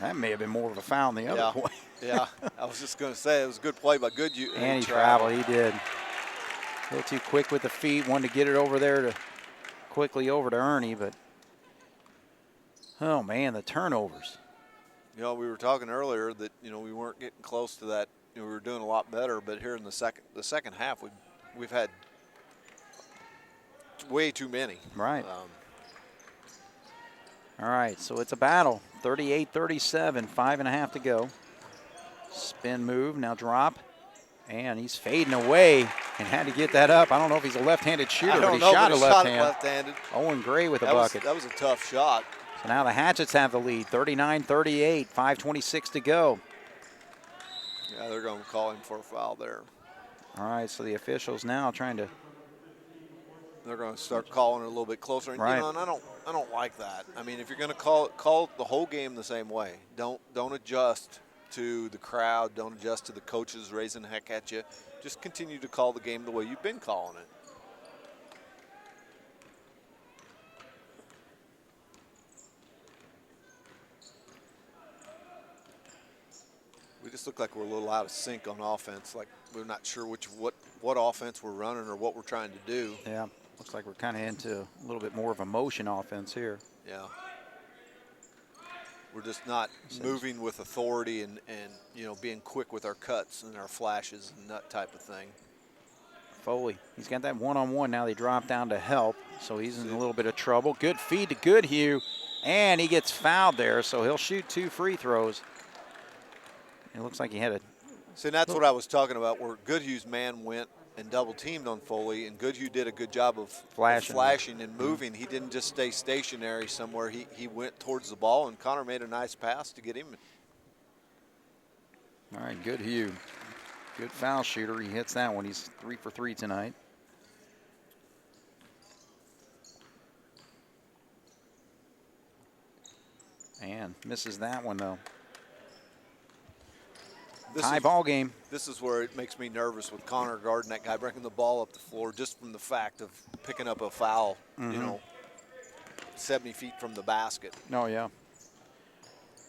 That may have been more of a foul than the other play. Yeah, I was just going to say it was a good play by Goodhue. And he traveled. He did. A little too quick with the feet. Wanted to get it over there to quickly over to Ernie, but oh man, the turnovers. You know, we were talking earlier that we weren't getting close to that. We were doing a lot better, but here in the second half, we've had way too many. Right. All right, so it's a battle. 38-37, 5.5 to go. Spin move, now drop. And he's fading away and had to get that up. I don't know if he's a left-handed shooter, but he shot a left-handed. Owen Gray with a bucket. That was a tough shot. So now the Hatchets have the lead, 39-38, 5:26 to go. Yeah, they're going to call him for a foul there. All right, so the officials now trying to. They're going to start calling it a little bit closer. And, right. And I don't like that. I mean, if you're going to call the whole game the same way, don't adjust to the crowd, don't adjust to the coaches raising heck at you. Just continue to call the game the way you've been calling it. We just look like we're a little out of sync on offense, like we're not sure what offense we're running or what we're trying to do. Yeah, looks like we're kind of into a little bit more of a motion offense here. Yeah. We're just not moving with authority and being quick with our cuts and our flashes and that type of thing. Foley, he's got that one-on-one now. They drop down to help, so he's in a little bit of trouble. Good feed to Goodhue, and he gets fouled there, so he'll shoot 2 free throws. It looks like he had a. See, that's what I was talking about, where Goodhue's man went and double-teamed on Foley, and Goodhue did a good job of flashing and moving. He didn't just stay stationary somewhere. He went towards the ball, and Connor made a nice pass to get him. All right, Goodhue. Good foul shooter. He hits that one. He's 3 for 3 tonight. And misses that one, though. This Tie is- ball game. This is where it makes me nervous with Connor guarding that guy, breaking the ball up the floor just from the fact of picking up a foul, you know, 70 feet from the basket. Oh, yeah.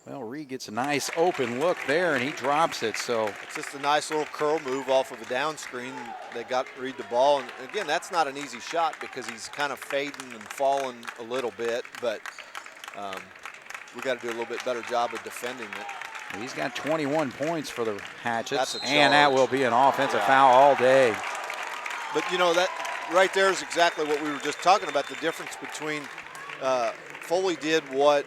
Well, Reed gets a nice open look there, and he drops it. So It's just a nice little curl move off of a down screen. They got Reed the ball. And again, that's not an easy shot because he's kind of fading and falling a little bit, but we got to do a little bit better job of defending it. he's got 21 points for the Hatchets, That's a and that charge. will be an offensive foul all day. But, you know, that right there is exactly what we were just talking about, the difference between Foley did what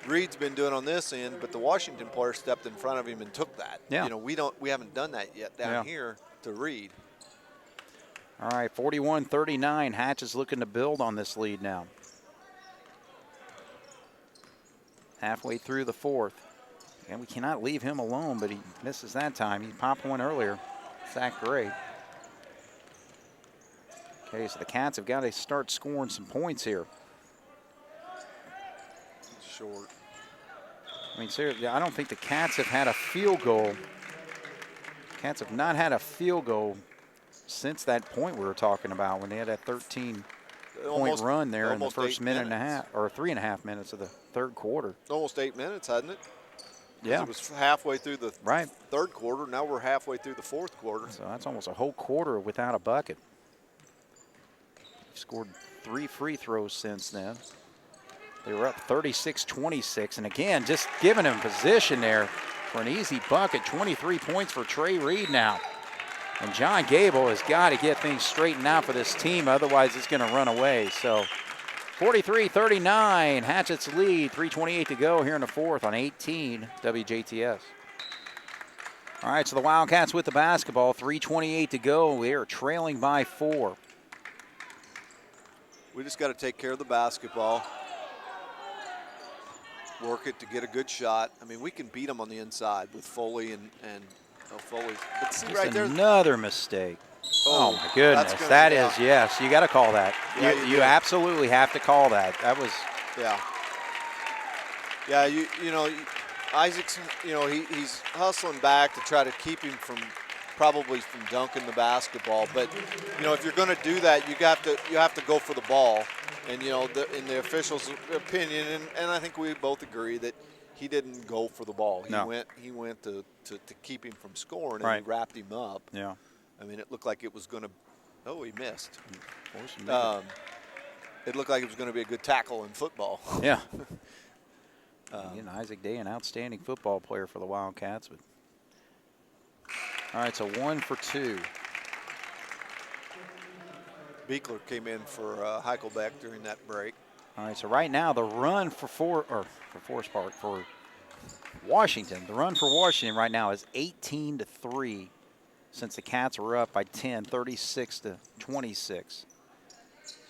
Reed's been doing on this end, but the Washington player stepped in front of him and took that. Yeah. You know, we haven't done that yet down here to Reed. All right, 41-39. Hatch is looking to build on this lead now. Halfway through the fourth. And we cannot leave him alone, but he misses that time. He popped one earlier. Zach Gray. Okay, so the Cats have got to start scoring some points here. Short. I mean, seriously, I don't think the Cats have had a field goal. Cats have not had a field goal since that point we were talking about when they had that 13-point run there in the first minute and a half, or 3.5 minutes of the third quarter. Almost 8 minutes, hadn't it? Yeah. It was halfway through the Right. third quarter. Now we're halfway through the fourth quarter. So that's almost a whole quarter without a bucket. Scored 3 free throws since then. They were up 36-26, and again, just giving him position there for an easy bucket. 23 points for Trey Reed now. And John Gable has got to get things straightened out for this team, otherwise it's going to run away. So 43-39, Hatchets lead, 3:28 to go here in the fourth on 18 WJTS. All right, so the Wildcats with the basketball, 3:28 to go. They are trailing by 4. We just got to take care of the basketball. Work it to get a good shot. I mean, we can beat them on the inside with Foley and Foley. But see Just right there. another mistake. Oh my that's goodness, gonna- that yeah. is, yes, you got to call that. Yeah, you do. absolutely have to call that. That was, Yeah. Yeah, you know, Isaac's, you know, he's hustling back to try to keep him from dunking the basketball. But, you know, if you're going to do that, you have to go for the ball. And, you know, in the officials' opinion, and I think we both agree that he didn't go for the ball. He went to keep him from scoring, and Right. he wrapped him up. yeah. I mean, it looked like it was going to – oh, he missed. It looked like it was going to be a good tackle in football. Yeah. Again, Isaac Day, an outstanding football player for the Wildcats. But all right, so 1 for 2. Beekler came in for Heichelbeck during that break. All right, so right now the run for Washington. The run for Washington right now is 18-3 since the Cats were up by 10, 36-26.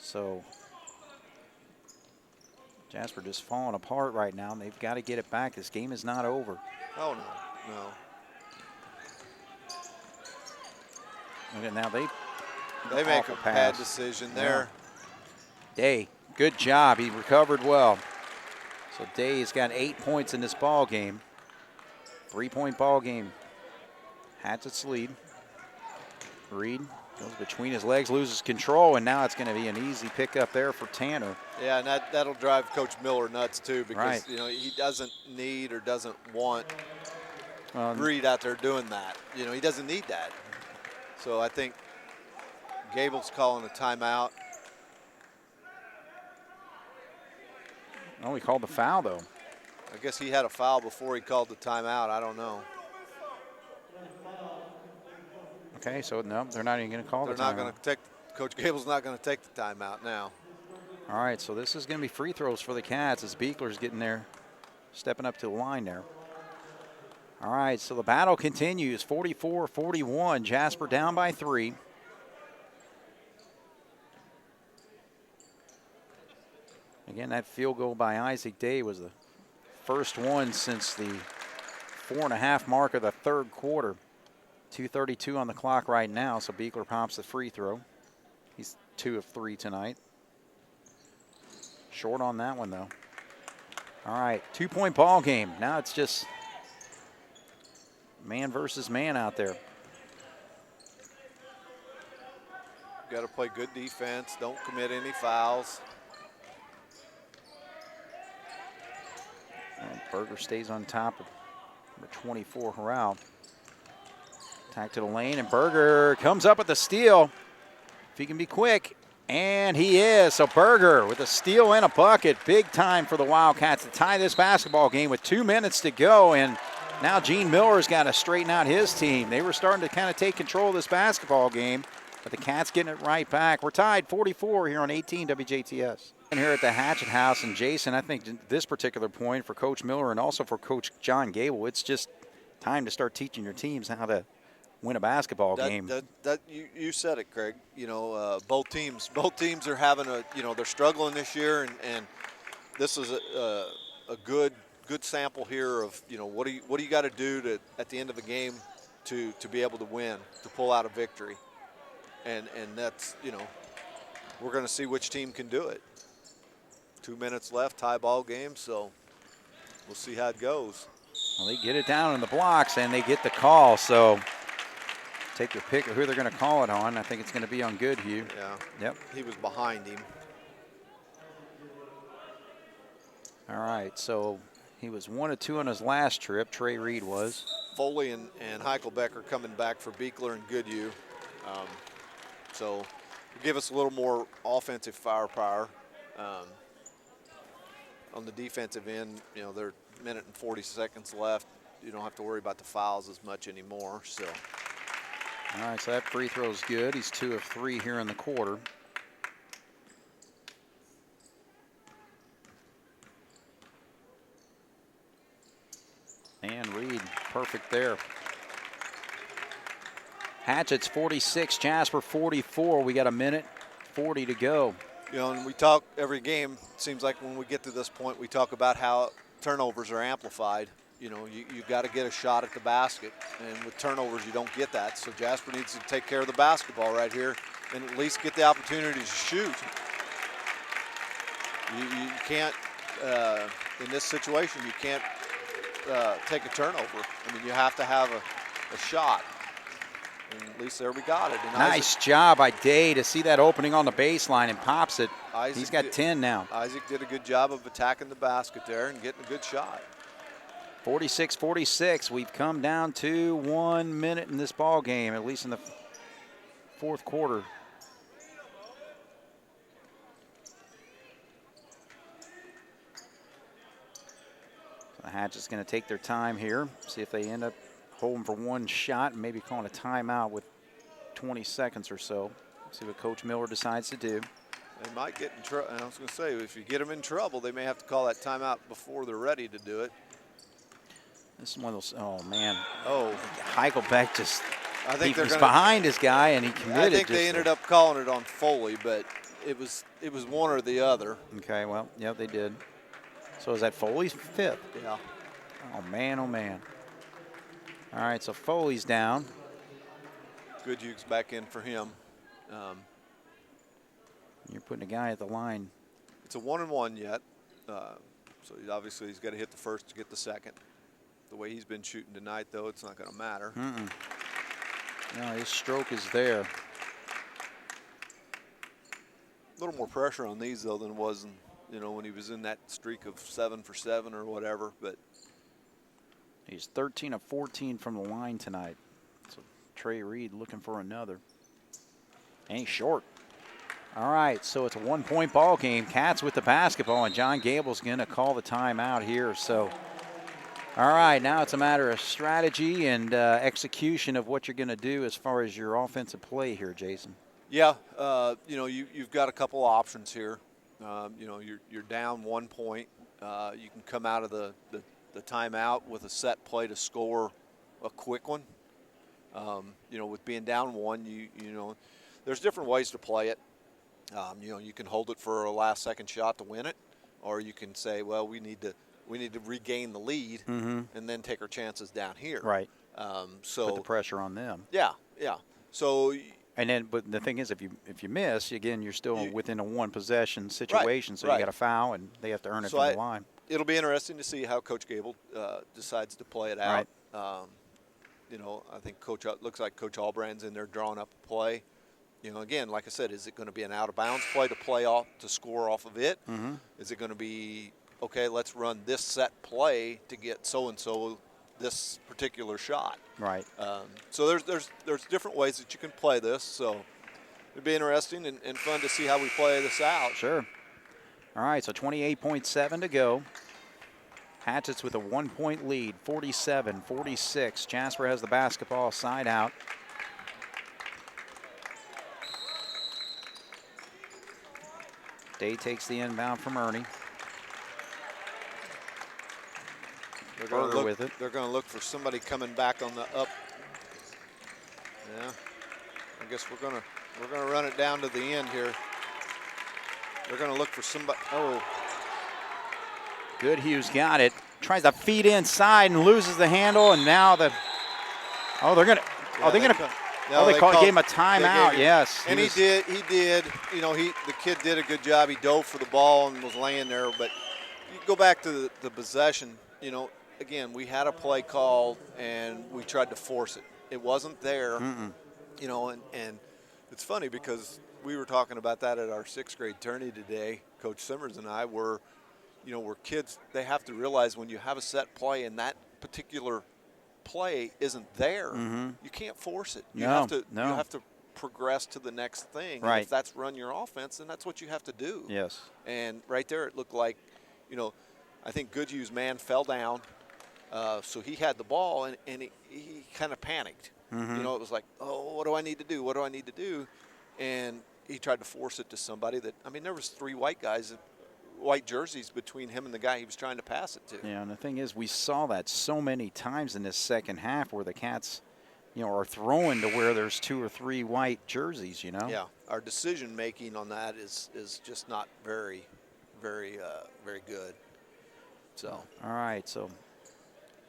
So Jasper just falling apart right now, and they've got to get it back. This game is not over. Oh, no. Okay, now they make awful a bad pass. decision there. Day, good job. He recovered well. So Day has got 8 points in this ball game. 3-point ball game. Hatchets lead. Reed goes between his legs, loses control, and now it's going to be an easy pickup there for Tanner. Yeah, and that'll drive Coach Miller nuts too, because Right. you know he doesn't need or doesn't want Reed out there doing that. You know, he doesn't need that. So I think Gable's calling a timeout. Oh, he called the foul, though. I guess he had a foul before he called the timeout. I don't know. Okay, so no, they're not even going to call They're the not timeout. going to take. Coach Gable's not going to take the timeout now. All right, so this is going to be free throws for the Cats as Beekler's getting there, stepping up to the line there. All right, so the battle continues, 44-41. Jasper down by 3. Again, that field goal by Isaac Day was the first one since the 4.5 mark of the third quarter. 2:32 on the clock right now, so Beekler pops the free throw. He's 2 of 3 tonight. Short on that one, though. All right, 2-point ball game. Now it's just man versus man out there. Got to play good defense. Don't commit any fouls. And Berger stays on top of number 24, Harrell. Attack to the lane, and Berger comes up with the steal. If he can be quick, and he is. So Berger with a steal and a bucket. Big time for the Wildcats to tie this basketball game with 2 minutes to go. And now Gene Miller's got to straighten out his team. They were starting to kind of take control of this basketball game, but the Cats getting it right back. We're tied 44 here on 18 WJTS. And here at the Hatchet House, and Jason, I think this particular point for Coach Miller and also for Coach John Gable, it's just time to start teaching your teams how to win a basketball game. You said it, Craig. You know, both teams are having they're struggling this year, and this is a good sample here of, what do you got to do to at the end of the game to be able to win, to pull out a victory, and that's, we're going to see which team can do it. 2 minutes left, tie ball game, so we'll see how it goes. Well, they get it down in the blocks, and they get the call, so take your pick of who they're going to call it on. I think it's going to be on Goodhue. Yeah. Yep. He was behind him. All right, so he was 1 of 2 on his last trip. Trey Reed was. Foley and Heichelbecker coming back for Beekler and Goodhue. So give us a little more offensive firepower. On the defensive end, they're a minute and 40 seconds left. You don't have to worry about the fouls as much anymore. So. All right, so that free throw is good. He's 2 of 3 here in the quarter. And Reed, perfect there. Hatchets 46, Jasper 44. We got a minute 40 to go. And we talk every game, it seems like when we get to this point, we talk about how turnovers are amplified. You got to get a shot at the basket, and with turnovers, you don't get that. So Jasper needs to take care of the basketball right here and at least get the opportunity to shoot. You can't, in this situation, you can't take a turnover. I mean, you have to have a shot. And at least there we got it. And nice job by Day to see that opening on the baseline and pops it. He's got 10 now. Isaac did a good job of attacking the basket there and getting a good shot. 46-46. We've come down to 1 minute in this ball game, at least in the fourth quarter. So the Hatchets going to take their time here, see if they end up holding for one shot and maybe calling a timeout with 20 seconds or so. See what Coach Miller decides to do. They might get in trouble. I was going to say, if you get them in trouble, they may have to call that timeout before they're ready to do it. This is one of those, oh, man. Oh. Heichelbeck just, he was behind his guy, and he committed. I think they ended up calling it on Foley, but it was one or the other. Okay, well, yeah, they did. So is that Foley's fifth? Yeah. Oh, man, oh, man. All right, so Foley's down. Goodhue's back in for him. You're putting a guy at the line. It's a 1-and-1 yet. So obviously he's got to hit the first to get the second. The way he's been shooting tonight, though, it's not going to matter. No, his stroke is there. A little more pressure on these, though, than it was when he was in that streak of 7 for 7 or whatever. But he's 13 of 14 from the line tonight. So Trey Reed looking for another. And he's short. All right, so it's a 1-point ball game. Cats with the basketball, and John Gable's going to call the timeout here. So, all right, now it's a matter of strategy and execution of what you're going to do as far as your offensive play here, Jason. Yeah, you've got a couple options here. You're down 1 point. You can come out of the timeout with a set play to score a quick one. With being down 1, there's different ways to play it. You can hold it for a last-second shot to win it, or you can say, well, we need to regain the lead and then take our chances down here. Right. So put the pressure on them. Yeah. So. And then, but the thing is, if you miss, again, you're still within a one-possession situation, so you got to foul, and they have to earn it from the line. it'll be interesting to see how Coach Gable decides to play it out. Right. You know, I think looks like Coach Albrand's in there drawing up a play. You know, again, like I said, is it going to be an out-of-bounds play to score off of it? Mm-hmm. Is it going to be, okay, let's run this set play to get so-and-so this particular shot? Right. So there's different ways that you can play this. So it'd be interesting and fun to see how we play this out. Sure. All right, so 28.7 to go. Hatchets with a 1-point lead, 47-46. Jasper has the basketball side out. Day takes the inbound from Ernie. They're going to look with it. They're going to look for somebody coming back on the up. Yeah, I guess we're going to run it down to the end here. They're going to look for somebody. Oh, Goodhue's got it. Tries to feed inside and loses the handle, and now the. Oh, they're going to. yeah, they're going to. Oh, they gave him a timeout. Yes, and he did. You know, the kid did a good job. He dove for the ball and was laying there. But you go back to the possession. You know, again, we had a play called and we tried to force it. It wasn't there. Mm-mm. You know, and it's funny because we were talking about that at our 6th grade tourney today. Coach Simmers and I were, you know, we're kids. They have to realize when you have a set play and that particular play isn't there, Mm-hmm. you can't force it. No, You have to progress to the next thing. Right. And if that's run your offense, then that's what you have to do. Yes. And right there, it looked like, you know, I think Goodhue's man fell down, so he had the ball and he kind of panicked. Mm-hmm. You know, it was like, oh, what do I need to do? What do I need to do? And he tried to force it to somebody that, I mean, there was 3 white guys, white jerseys between him and the guy he was trying to pass it to. Yeah, and the thing is, we saw that so many times in this second half where the Cats, you know, are throwing to where there's 2 or 3 white jerseys, you know? Yeah, our decision making on that is just not very good. So. All right, so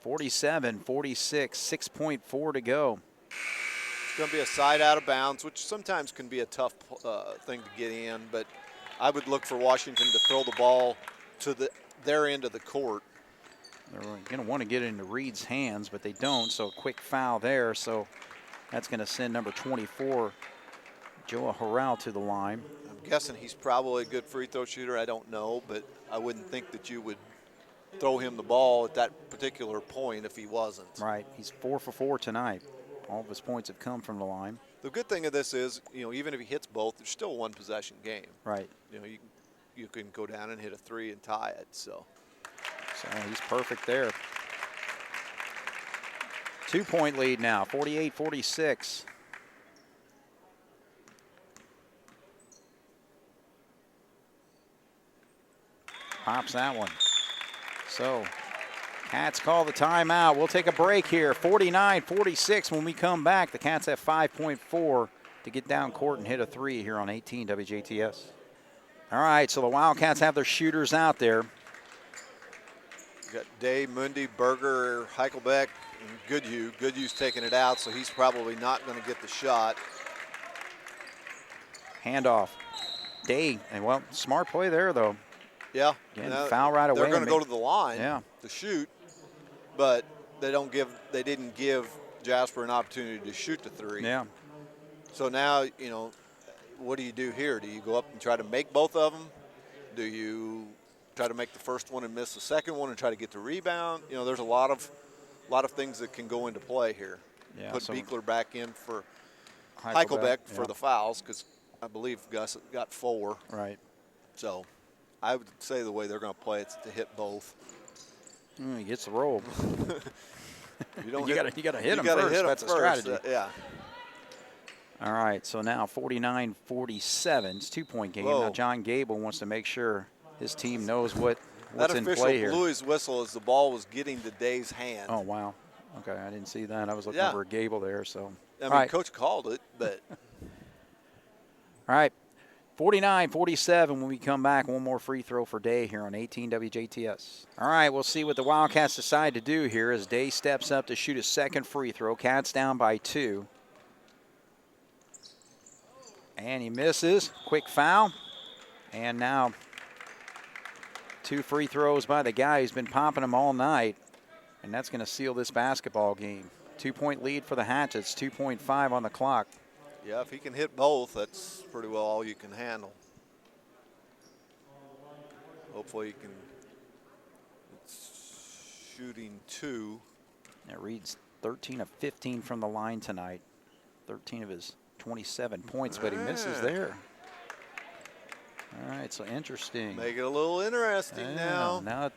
47-46, 6.4 to go. It's going to be a side out of bounds, which sometimes can be a tough thing to get in, but I would look for Washington to throw the ball to their end of the court. They're going to want to get it into Reed's hands, but they don't, so a quick foul there. So that's going to send number 24, Joa Harrell, to the line. I'm guessing he's probably a good free throw shooter. I don't know, but I wouldn't think that you would throw him the ball at that particular point if he wasn't. Right. He's 4 for 4 tonight. All of his points have come from the line. The good thing of this is, you know, even if he hits both, there's still a 1-possession game. Right. You know, you can go down and hit a 3 and tie it. So he's perfect there. 2-point lead now, 48-46. Pops that one. So Cats call the timeout. We'll take a break here. 49-46 when we come back. The Cats have 5.4 to get down court and hit a 3 here on 18 WJTS. All right, so the Wildcats have their shooters out there. you got Day, Mundy, Berger, Heichelbeck, and Goodhue. Goodhue's taking it out, so he's probably not going to get the shot. Handoff. Day, and well, smart play there though. Yeah. Again, foul right away. They're going to go to the line to shoot, but they didn't give Jasper an opportunity to shoot the 3. Yeah. So now, you know, what do you do here? Do you go up and try to make both of them? Do you try to make the first one and miss the second one and try to get the rebound? You know, there's a lot of things that can go into play here. Yeah, Put so Beekler back in for Heichelbeck for the fouls because I believe Gus got 4. Right. So I would say the way they're going to play it's to hit both. He gets the roll. You don't. You got to hit him gotta first. hit 'em That's a first. strategy. Yeah. All right, so now 49-47. It's a 2-point game. Whoa. Now John Gable wants to make sure his team knows what's That in official play here. blew his whistle as the ball was getting to Day's hand. Oh, wow. Okay, I didn't see that. I was looking Yeah. over at Gable there. So. I mean, All right. Coach called it, but. All right, 49-47 when we come back. One more free throw for Day here on 18 WJTS. All right, we'll see what the Wildcats decide to do here as Day steps up to shoot his second free throw. Cats down by 2. And he misses. Quick foul. And now 2 free throws by the guy who's been popping them all night, and that's going to seal this basketball game. 2-point lead for the Hatchets, 2.5 on the clock. Yeah, if he can hit both, that's pretty well all you can handle. Hopefully he can. It's shooting 2. It reads 13 of 15 from the line tonight. 13 of his 27 points, but he misses there. All right, so interesting. Make it a little interesting now. Now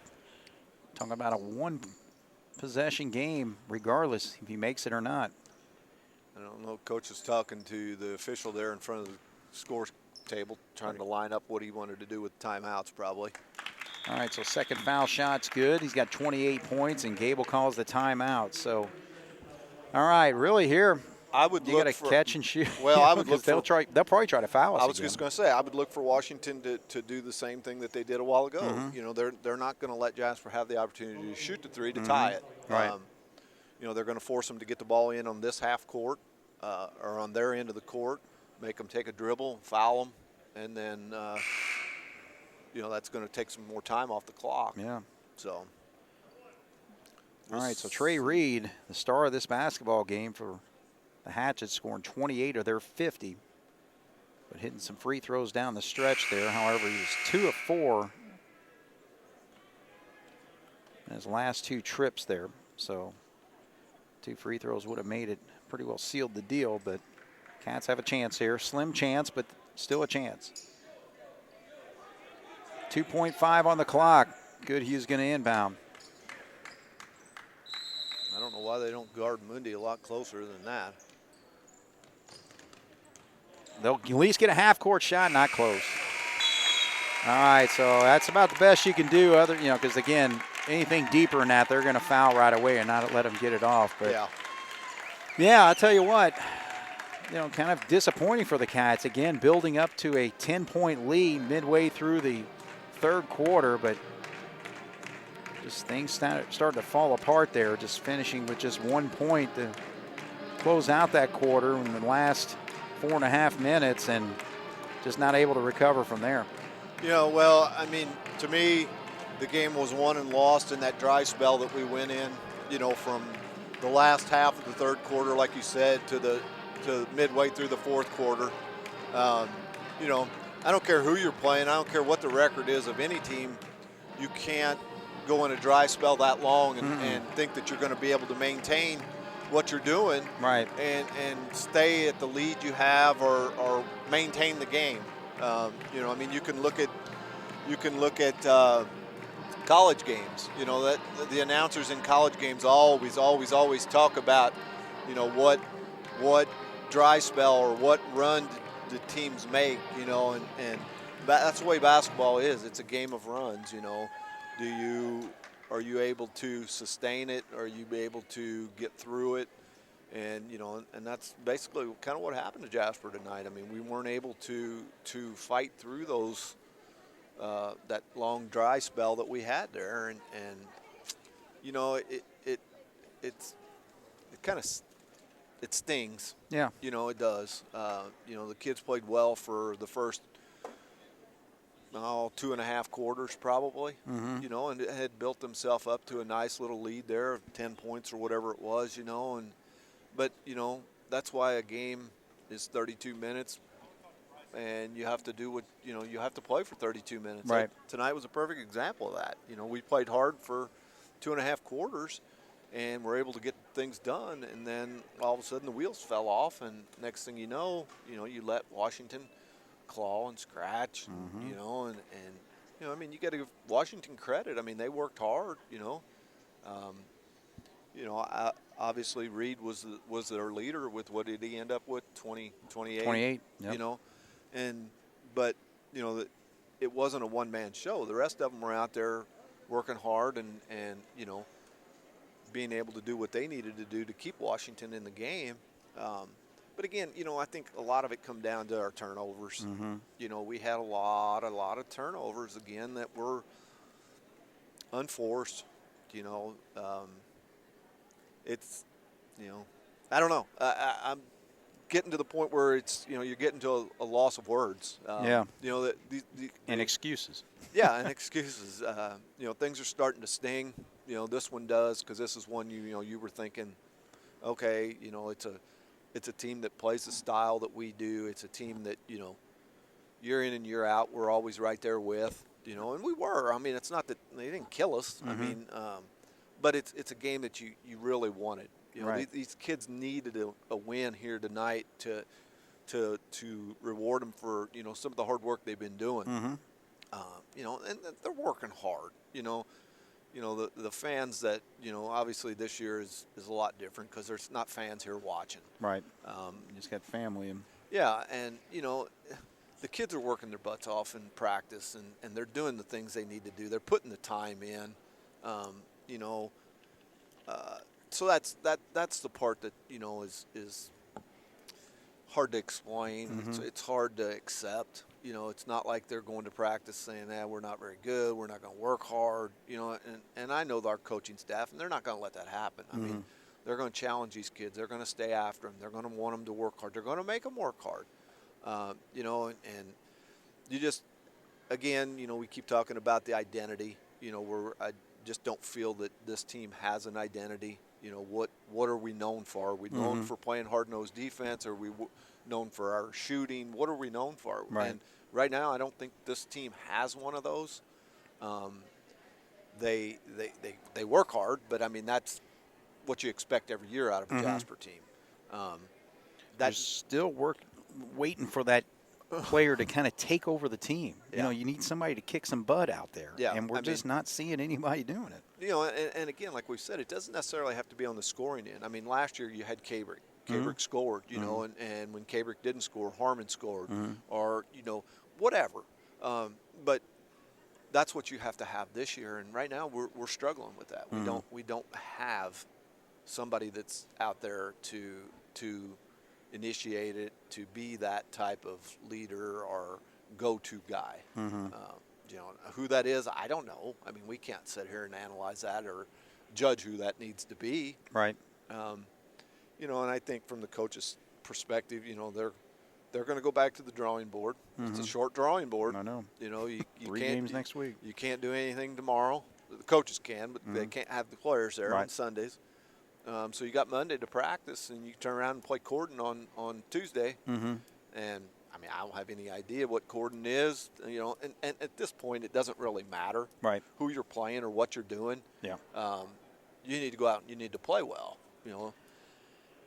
talking about a 1-possession game, regardless if he makes it or not. I don't know. Coach is talking to the official there in front of the scores table, trying to line up what he wanted to do with timeouts, probably. All right, so second foul shot's good. He's got 28 points, and Gable calls the timeout. So, all right, really here, I would you look got to catch and shoot. Well, I would look they'll probably try to foul us. I was just going to say, I would look for Washington to do the same thing that they did a while ago. You know, they're not going to let Jasper have the opportunity to shoot the 3 to tie it. Right. You know, they're going to force them to get the ball in on this half court or on their end of the court, make them take a dribble, foul them, and then you know, that's going to take some more time off the clock. Yeah. So. All right, so Trey Reed, the star of this basketball game for the Hatchets, scoring 28 of their 50, but hitting some free throws down the stretch there. However, he was 2 of 4 in his last 2 trips there. So 2 free throws would have made it, pretty well sealed the deal, but Cats have a chance here. Slim chance, but still a chance. 2.5 on the clock. Good, he's going to inbound. I don't know why they don't guard Mundy a lot closer than that. They'll at least get a half-court shot, not close. All right, so that's about the best you can do. Because again, anything deeper than that, they're going to foul right away and not let them get it off. But yeah, I'll tell you what. Kind of disappointing for the Cats. Again, building up to a 10-point lead midway through the third quarter, but just things started to fall apart there, just finishing with just 1 point to close out that quarter in the last 4.5 minutes and just not able to recover from there. Well, I mean, to me, the game was won and lost in that dry spell that we went in, from the last half of the third quarter, like you said, to midway through the fourth quarter. I don't care who you're playing. I don't care what the record is of any team. You can't go in a dry spell that long and think that you're going to be able to maintain what you're doing, right? And stay at the lead you have or maintain the game. I mean, you can look at college games. That the announcers in college games always talk about, what dry spell or what run the teams make, and that's the way basketball is. It's a game of runs, Are you able to sustain it? Are you able to get through it? And, and that's basically kind of what happened to Jasper tonight. I mean, we weren't able to fight through those, that long dry spell that we had there. And it stings. Yeah. It does. The kids played well for the first 2.5 quarters probably, and it had built themselves up to a nice little lead there of 10 points or whatever it was, but that's why a game is 32 minutes and you have to do what, you have to play for 32 minutes. Right. Like, tonight was a perfect example of that. We played hard for 2.5 quarters and we're able to get things done, and then all of a sudden the wheels fell off, and next thing you know, you let Washington claw and scratch, and I mean, you got to give Washington credit. I mean, they worked hard, obviously Reed was their leader with, what did he end up with, 28? 28, yep. But it wasn't a one-man show. The rest of them were out there working hard and being able to do what they needed to do to keep Washington in the game. But again, I think a lot of it come down to our turnovers. We had a lot of turnovers again that were unforced. It's, I don't know. getting to the point where it's, you know, you're getting to a loss of words. Yeah. You know, And excuses. Yeah, and excuses. You know, things are starting to sting. You know, this one does, because this is one you know you were thinking, okay, you know, it's a team that plays the style that we do. It's a team that, you know, year in and year out we're always right there with. You know, and we were. I mean, it's not that they didn't kill us. I mean, but it's a game that you really wanted. You know, Right. these kids needed a win here tonight to reward them for, you know, some of the hard work they've been doing. You know, and they're working hard. You know, the fans that, you know, obviously this year is a lot different because there's not fans here watching. Right. You just got family. And Yeah, and, you know, the kids are working their butts off in practice, and they're doing the things they need to do. They're putting the time in, you know. So that's the part that, you know, is hard to explain. It's hard to accept. You know, it's not like they're going to practice saying, we're not very good, we're not going to work hard. You know, and I know our coaching staff, and they're not going to let that happen. I mean, they're going to challenge these kids. They're going to stay after them. They're going to want them to work hard. They're going to make them work hard. You know, and you just, again, you know, we keep talking about the identity. You know, I just don't feel that this team has an identity. You know, what are we known for? Are we known for playing hard-nosed defense? Are we known for our shooting? What are we known for? Right. And right now, I don't think this team has one of those. They work hard, but I mean, that's what you expect every year out of a Jasper team. That's still waiting for that player to kind of take over the team. Yeah. You know, you need somebody to kick some butt out there. Yeah, And we're just not seeing anybody doing it. You know, and again, like we said, it doesn't necessarily have to be on the scoring end. I mean, last year you had Cabrick. Cabrick scored, you know, and when Cabrick didn't score, Harmon scored, or, you know, whatever. But that's what you have to have this year, and right now we're struggling with that. We don't have somebody that's out there to initiate it, to be that type of leader or go-to guy. You know, who that is, I don't know. I mean, we can't sit here and analyze that or judge who that needs to be. Right. You know, and I think from the coach's perspective, you know, they're going to go back to the drawing board. It's a short drawing board. I know. You know, you 3 can't, games next week. You can't do anything tomorrow. The coaches can, but they can't have the players there on Right. Sundays. So you got Monday to practice, and you turn around and play Corden on Tuesday. And I mean, I don't have any idea what Corden is. You know, and at this point, it doesn't really matter Right. who you're playing or what you're doing. Yeah. You need to go out and you need to play well. You know,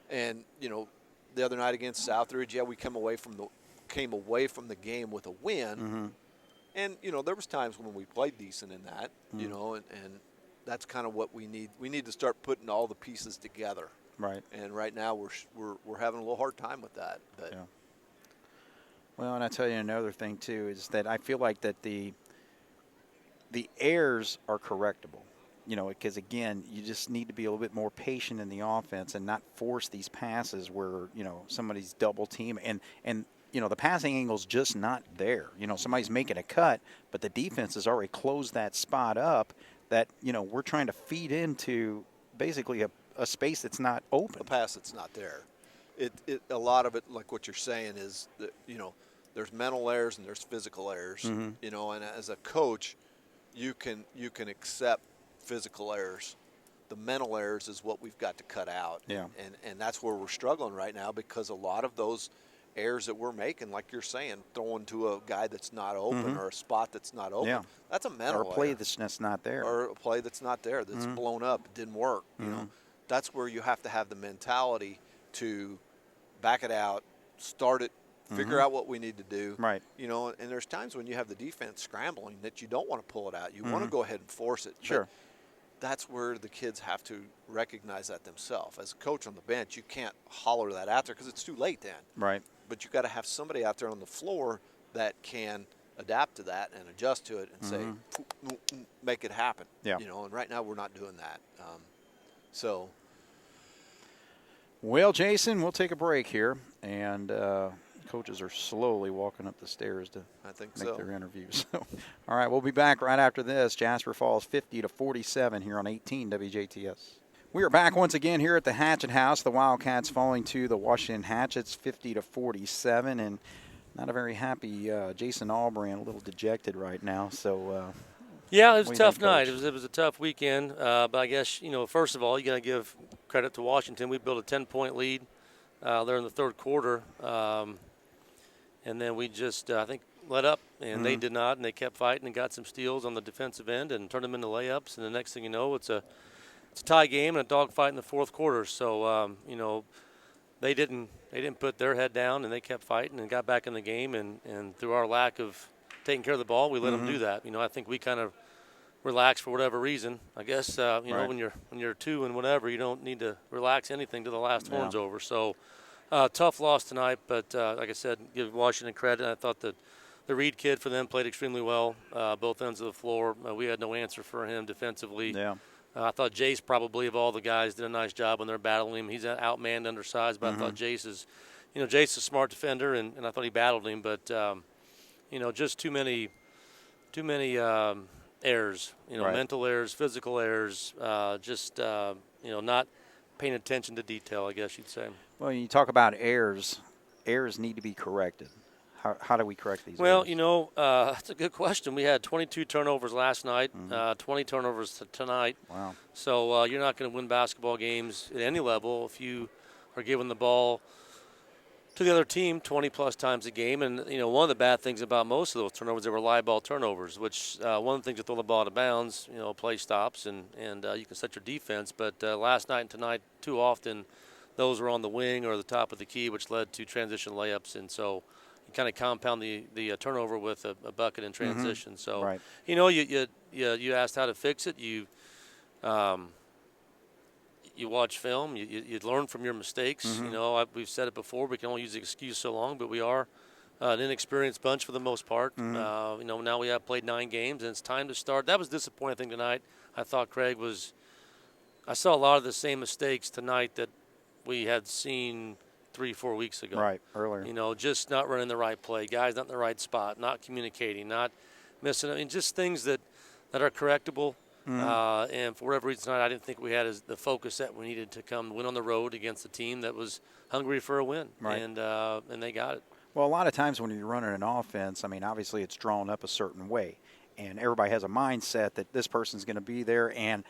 and you know, the other night against Southridge, we came away from the game with a win. And you know, there was times when we played decent in that. You know, and that's kind of what we need. We need to start putting all the pieces together. Right. And right now we're having a little hard time with that. But Yeah. Well, and I tell you another thing too is that I feel like that the errors are correctable. You know, because again, you just need to be a little bit more patient in the offense and not force these passes where, you know, somebody's double team and you know, the passing angle's just not there. You know, somebody's making a cut, but the defense has already closed that spot up that, you know, we're trying to feed into basically a space that's not open. a pass that's not there. A lot of it, like what you're saying, is that, you know, there's mental errors and there's physical errors. You know, and as a coach, you can accept physical errors. The mental errors is what we've got to cut out. Yeah. And that's where we're struggling right now, because a lot of those errors that we're making, like you're saying, throwing to a guy that's not open or a spot that's not open, that's a mental Or a play error. that's just not there. Or a play that's not there, that's blown up, it didn't work. You know, that's where you have to have the mentality to back it out, start it, figure out what we need to do. Right. You know, and there's times when you have the defense scrambling that you don't want to pull it out. You want to go ahead and force it. Sure. But that's where the kids have to recognize that themselves. As a coach on the bench, you can't holler that out there because it's too late then. Right. But you got to have somebody out there on the floor that can adapt to that and adjust to it and say, make it happen. Yeah. You know, and right now we're not doing that. So. Well, Jason, we'll take a break here, and coaches are slowly walking up the stairs to I think make so. their interviews. So, all right, we'll be back right after this. Jasper falls 50-47 here on 18 WJTS. We are back once again here at the Hatchet House. The Wildcats falling to the Washington Hatchets 50-47, and not a very happy Jason Albright, a little dejected right now. So, yeah, it was a tough night. It was a tough weekend. But I guess, first of all, you got to give credit to Washington. We built a 10-point lead there in the third quarter, and then we just I think let up, and they did not, and they kept fighting and got some steals on the defensive end and turned them into layups. And the next thing you know, it's a tie game and a dogfight in the fourth quarter. So, they didn't put their head down, and they kept fighting and got back in the game. And through our lack of taking care of the ball, we let them do that. I think we kind of relaxed for whatever reason. I guess, right. when you're two and whatever, you don't need to relax anything till the last horn's over. So, tough loss tonight. But like I said, give Washington credit. I thought that the Reed kid for them played extremely well, both ends of the floor. We had no answer for him defensively. Yeah. I thought Jace probably, of all the guys, did a nice job when they're battling him. He's outmanned, undersized, but I thought Jace is a smart defender, and I thought he battled him. But, just too many errors, right. mental errors, physical errors, not paying attention to detail, I guess you'd say. Well, you talk about errors. Errors need to be corrected. How do we correct these errors? Well, that's a good question. We had 22 turnovers last night, 20 turnovers tonight. Wow. So you're not going to win basketball games at any level if you are giving the ball to the other team 20-plus times a game. And, one of the bad things about most of those turnovers, they were live ball turnovers, which one of the things to throw the ball out of bounds, play stops, and you can set your defense. But last night and tonight, too often, those were on the wing or the top of the key, which led to transition layups. And so you kind of compound the turnover with a bucket in transition. So, right. You asked how to fix it. You watch film. You learn from your mistakes. We've said it before. We can only use the excuse so long, but we are an inexperienced bunch for the most part. Now we have played 9 games, and it's time to start. That was disappointing thing tonight. I thought I saw a lot of the same mistakes tonight that we had seen 3-4 weeks ago. Right, earlier. Just not running the right play, guys not in the right spot, not communicating, not missing. Just things that are correctable. And for whatever reason tonight, I didn't think we had the focus that we needed to come win on the road against a team that was hungry for a win. Right. And they got it. Well, a lot of times when you're running an offense, obviously it's drawn up a certain way. And everybody has a mindset that this person's going to be there. And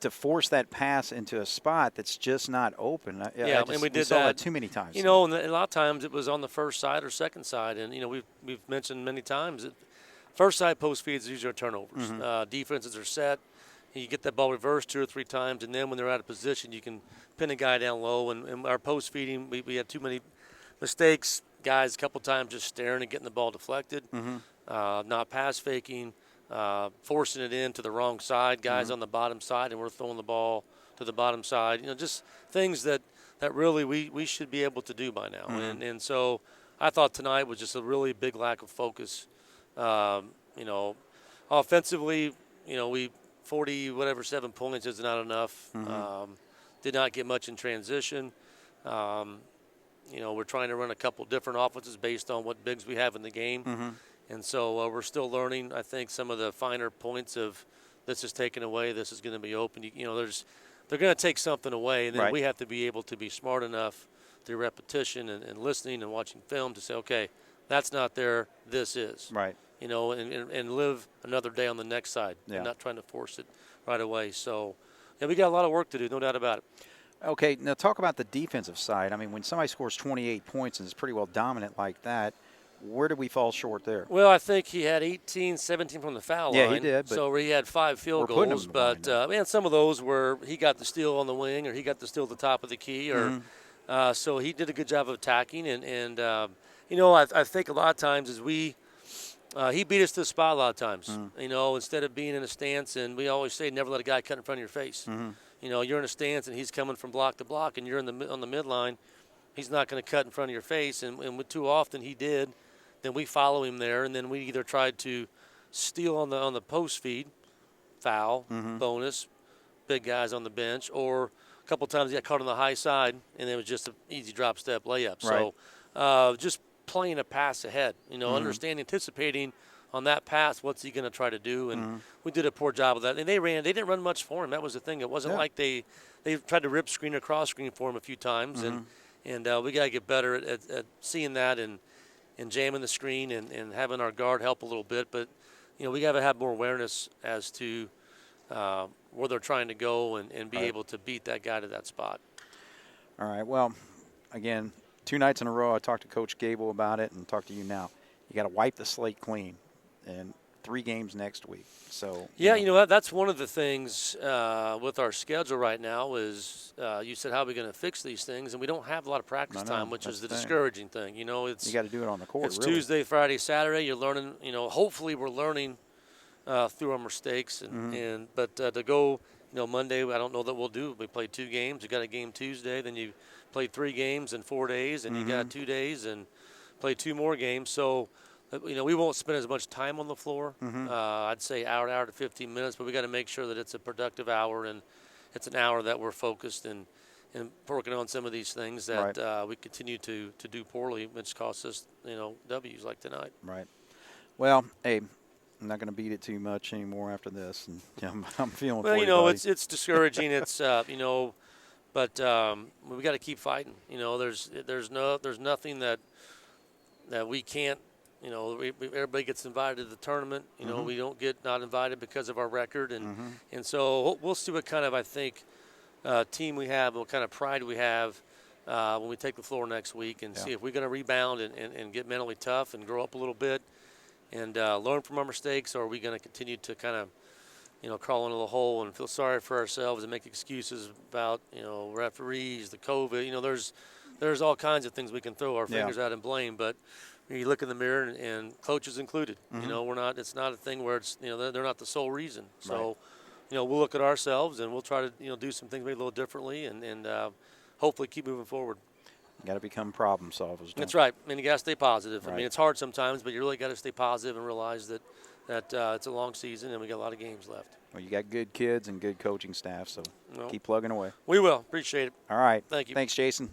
to force that pass into a spot that's just not open. And we saw that too many times. And a lot of times it was on the first side or second side. And, we've mentioned many times that first side post feeds usually are turnovers. Defenses are set. You get that ball reversed 2 or 3 times, and then when they're out of position, you can pin a guy down low. And our post feeding, we had too many mistakes. Guys a couple times just staring and getting the ball deflected, not pass faking. Forcing it in to the wrong side, guys on the bottom side, and we're throwing the ball to the bottom side. Just things that really we should be able to do by now. And so I thought tonight was just a really big lack of focus. Offensively, we 7 points is not enough. Did not get much in transition. We're trying to run a couple different offenses based on what bigs we have in the game. And so we're still learning, I think, some of the finer points of this is taken away, this is going to be open. They're going to take something away, and then we have to be able to be smart enough through repetition and listening and watching film to say, okay, that's not there, this is. Right. And live another day on the next side and not trying to force it right away. So, we got a lot of work to do, no doubt about it. Okay, now talk about the defensive side. When somebody scores 28 points and is pretty well dominant like that, where did we fall short there? Well, I think he had 18, 17 from the foul line. Yeah, he did. So he had 5 field goals. But, some of those were he got the steal on the wing or he got the steal at the top of the key. Or so he did a good job of attacking. And I think a lot of times he beat us to the spot a lot of times. Instead of being in a stance, and we always say never let a guy cut in front of your face. You're in a stance and he's coming from block to block and you're on the midline. He's not going to cut in front of your face. And too often he did. Then we follow him there, and then we either tried to steal on the post feed, foul, bonus, big guys on the bench, or a couple times he got caught on the high side, and it was just an easy drop step layup. Right. So just playing a pass ahead, understanding, anticipating on that pass, what's he going to try to do? And we did a poor job of that. And they didn't run much for him. That was the thing. It wasn't like they tried to rip screen or cross screen for him a few times. And we got to get better at seeing that and jamming the screen and having our guard help a little bit. But, we got to have more awareness as to where they're trying to go and be able to beat that guy to that spot. All right. Well, again, 2 nights in a row, I talked to Coach Gable about it and talked to you now. You got to wipe the slate clean, and 3 games next week. So yeah, that's one of the things with our schedule right now is you said, how are we going to fix these things? And we don't have a lot of practice time, which is the discouraging thing. You got to do it on the court. It's really. Tuesday, Friday, Saturday. You're learning. Hopefully we're learning through our mistakes, but to go, Monday, I don't know that we'll do. We played 2 games. You got a game Tuesday, then you played 3 games in 4 days, and you got 2 days and play 2 more games. So, we won't spend as much time on the floor. I'd say hour to 15 minutes, but we got to make sure that it's a productive hour and it's an hour that we're focused and working on some of these things that we continue to do poorly, which costs us, W's like tonight. Right. Well, hey, I'm not going to beat it too much anymore after this, and I'm feeling. Well, it's discouraging. It's but we got to keep fighting. There's nothing that we can't. Everybody gets invited to the tournament. We don't get not invited because of our record, and so we'll see what kind of team we have, what kind of pride we have when we take the floor next week, and see if we're going to rebound and get mentally tough and grow up a little bit. And learn from our mistakes, or are we going to continue to kind of, crawl into the hole and feel sorry for ourselves and make excuses about, referees, the COVID. There's all kinds of things we can throw our fingers at and blame. But you look in the mirror, and coaches included. It's not a thing where it's, they're not the sole reason. So, we'll look at ourselves and we'll try to, do some things maybe a little differently and hopefully keep moving forward. You got to become problem solvers. That's right. I mean, you got to stay positive. I mean, it's hard sometimes, but you really got to stay positive and realize that it's a long season and we got a lot of games left. Well, you got good kids and good coaching staff, so keep plugging away. We will. Appreciate it. All right. Thank you. Thanks, Jason.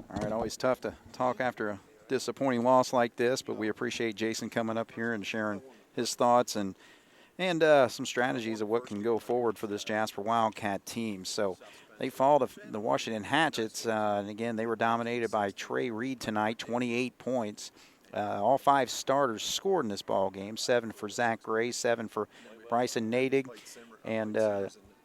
All right, always tough to talk after a disappointing loss like this, but we appreciate Jason coming up here and sharing his thoughts and some strategies of what can go forward for this Jasper Wildcat team. So they fall to the Washington Hatchets, and again, they were dominated by Trey Reed tonight, 28 points. All 5 starters scored in this ball game, 7 for Zach Gray, 7 for Bryson Nadig, and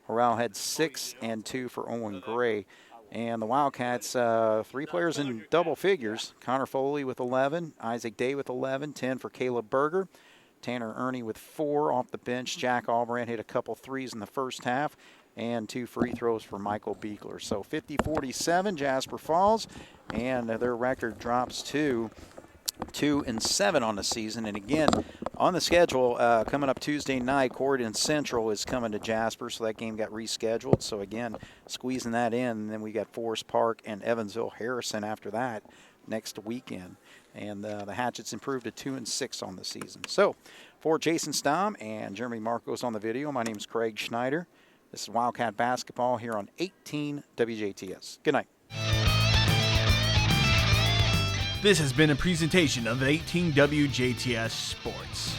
Harrell had 6 and 2 for Owen Gray. And the Wildcats, 3 players in double figures, Connor Foley with 11, Isaac Day with 11, 10 for Caleb Berger, Tanner Ernie with 4 off the bench. Jack Albrandt hit a couple threes in the first half, and 2 free throws for Michael Beekler. So 50-47, Jasper falls, and their record drops to 2-7 on the season. And again, on the schedule, coming up Tuesday night, Corydon Central is coming to Jasper, so that game got rescheduled. So again, squeezing that in, and then we got Forest Park and Evansville Harrison after that next weekend. And the Hatchets improved to 2-6 on the season. So for Jason Stamm and Jeremy Markos on the video, my name is Craig Schneider. This is Wildcat Basketball here on 18 WJTS. Good night. This has been a presentation of 18 WJTS Sports.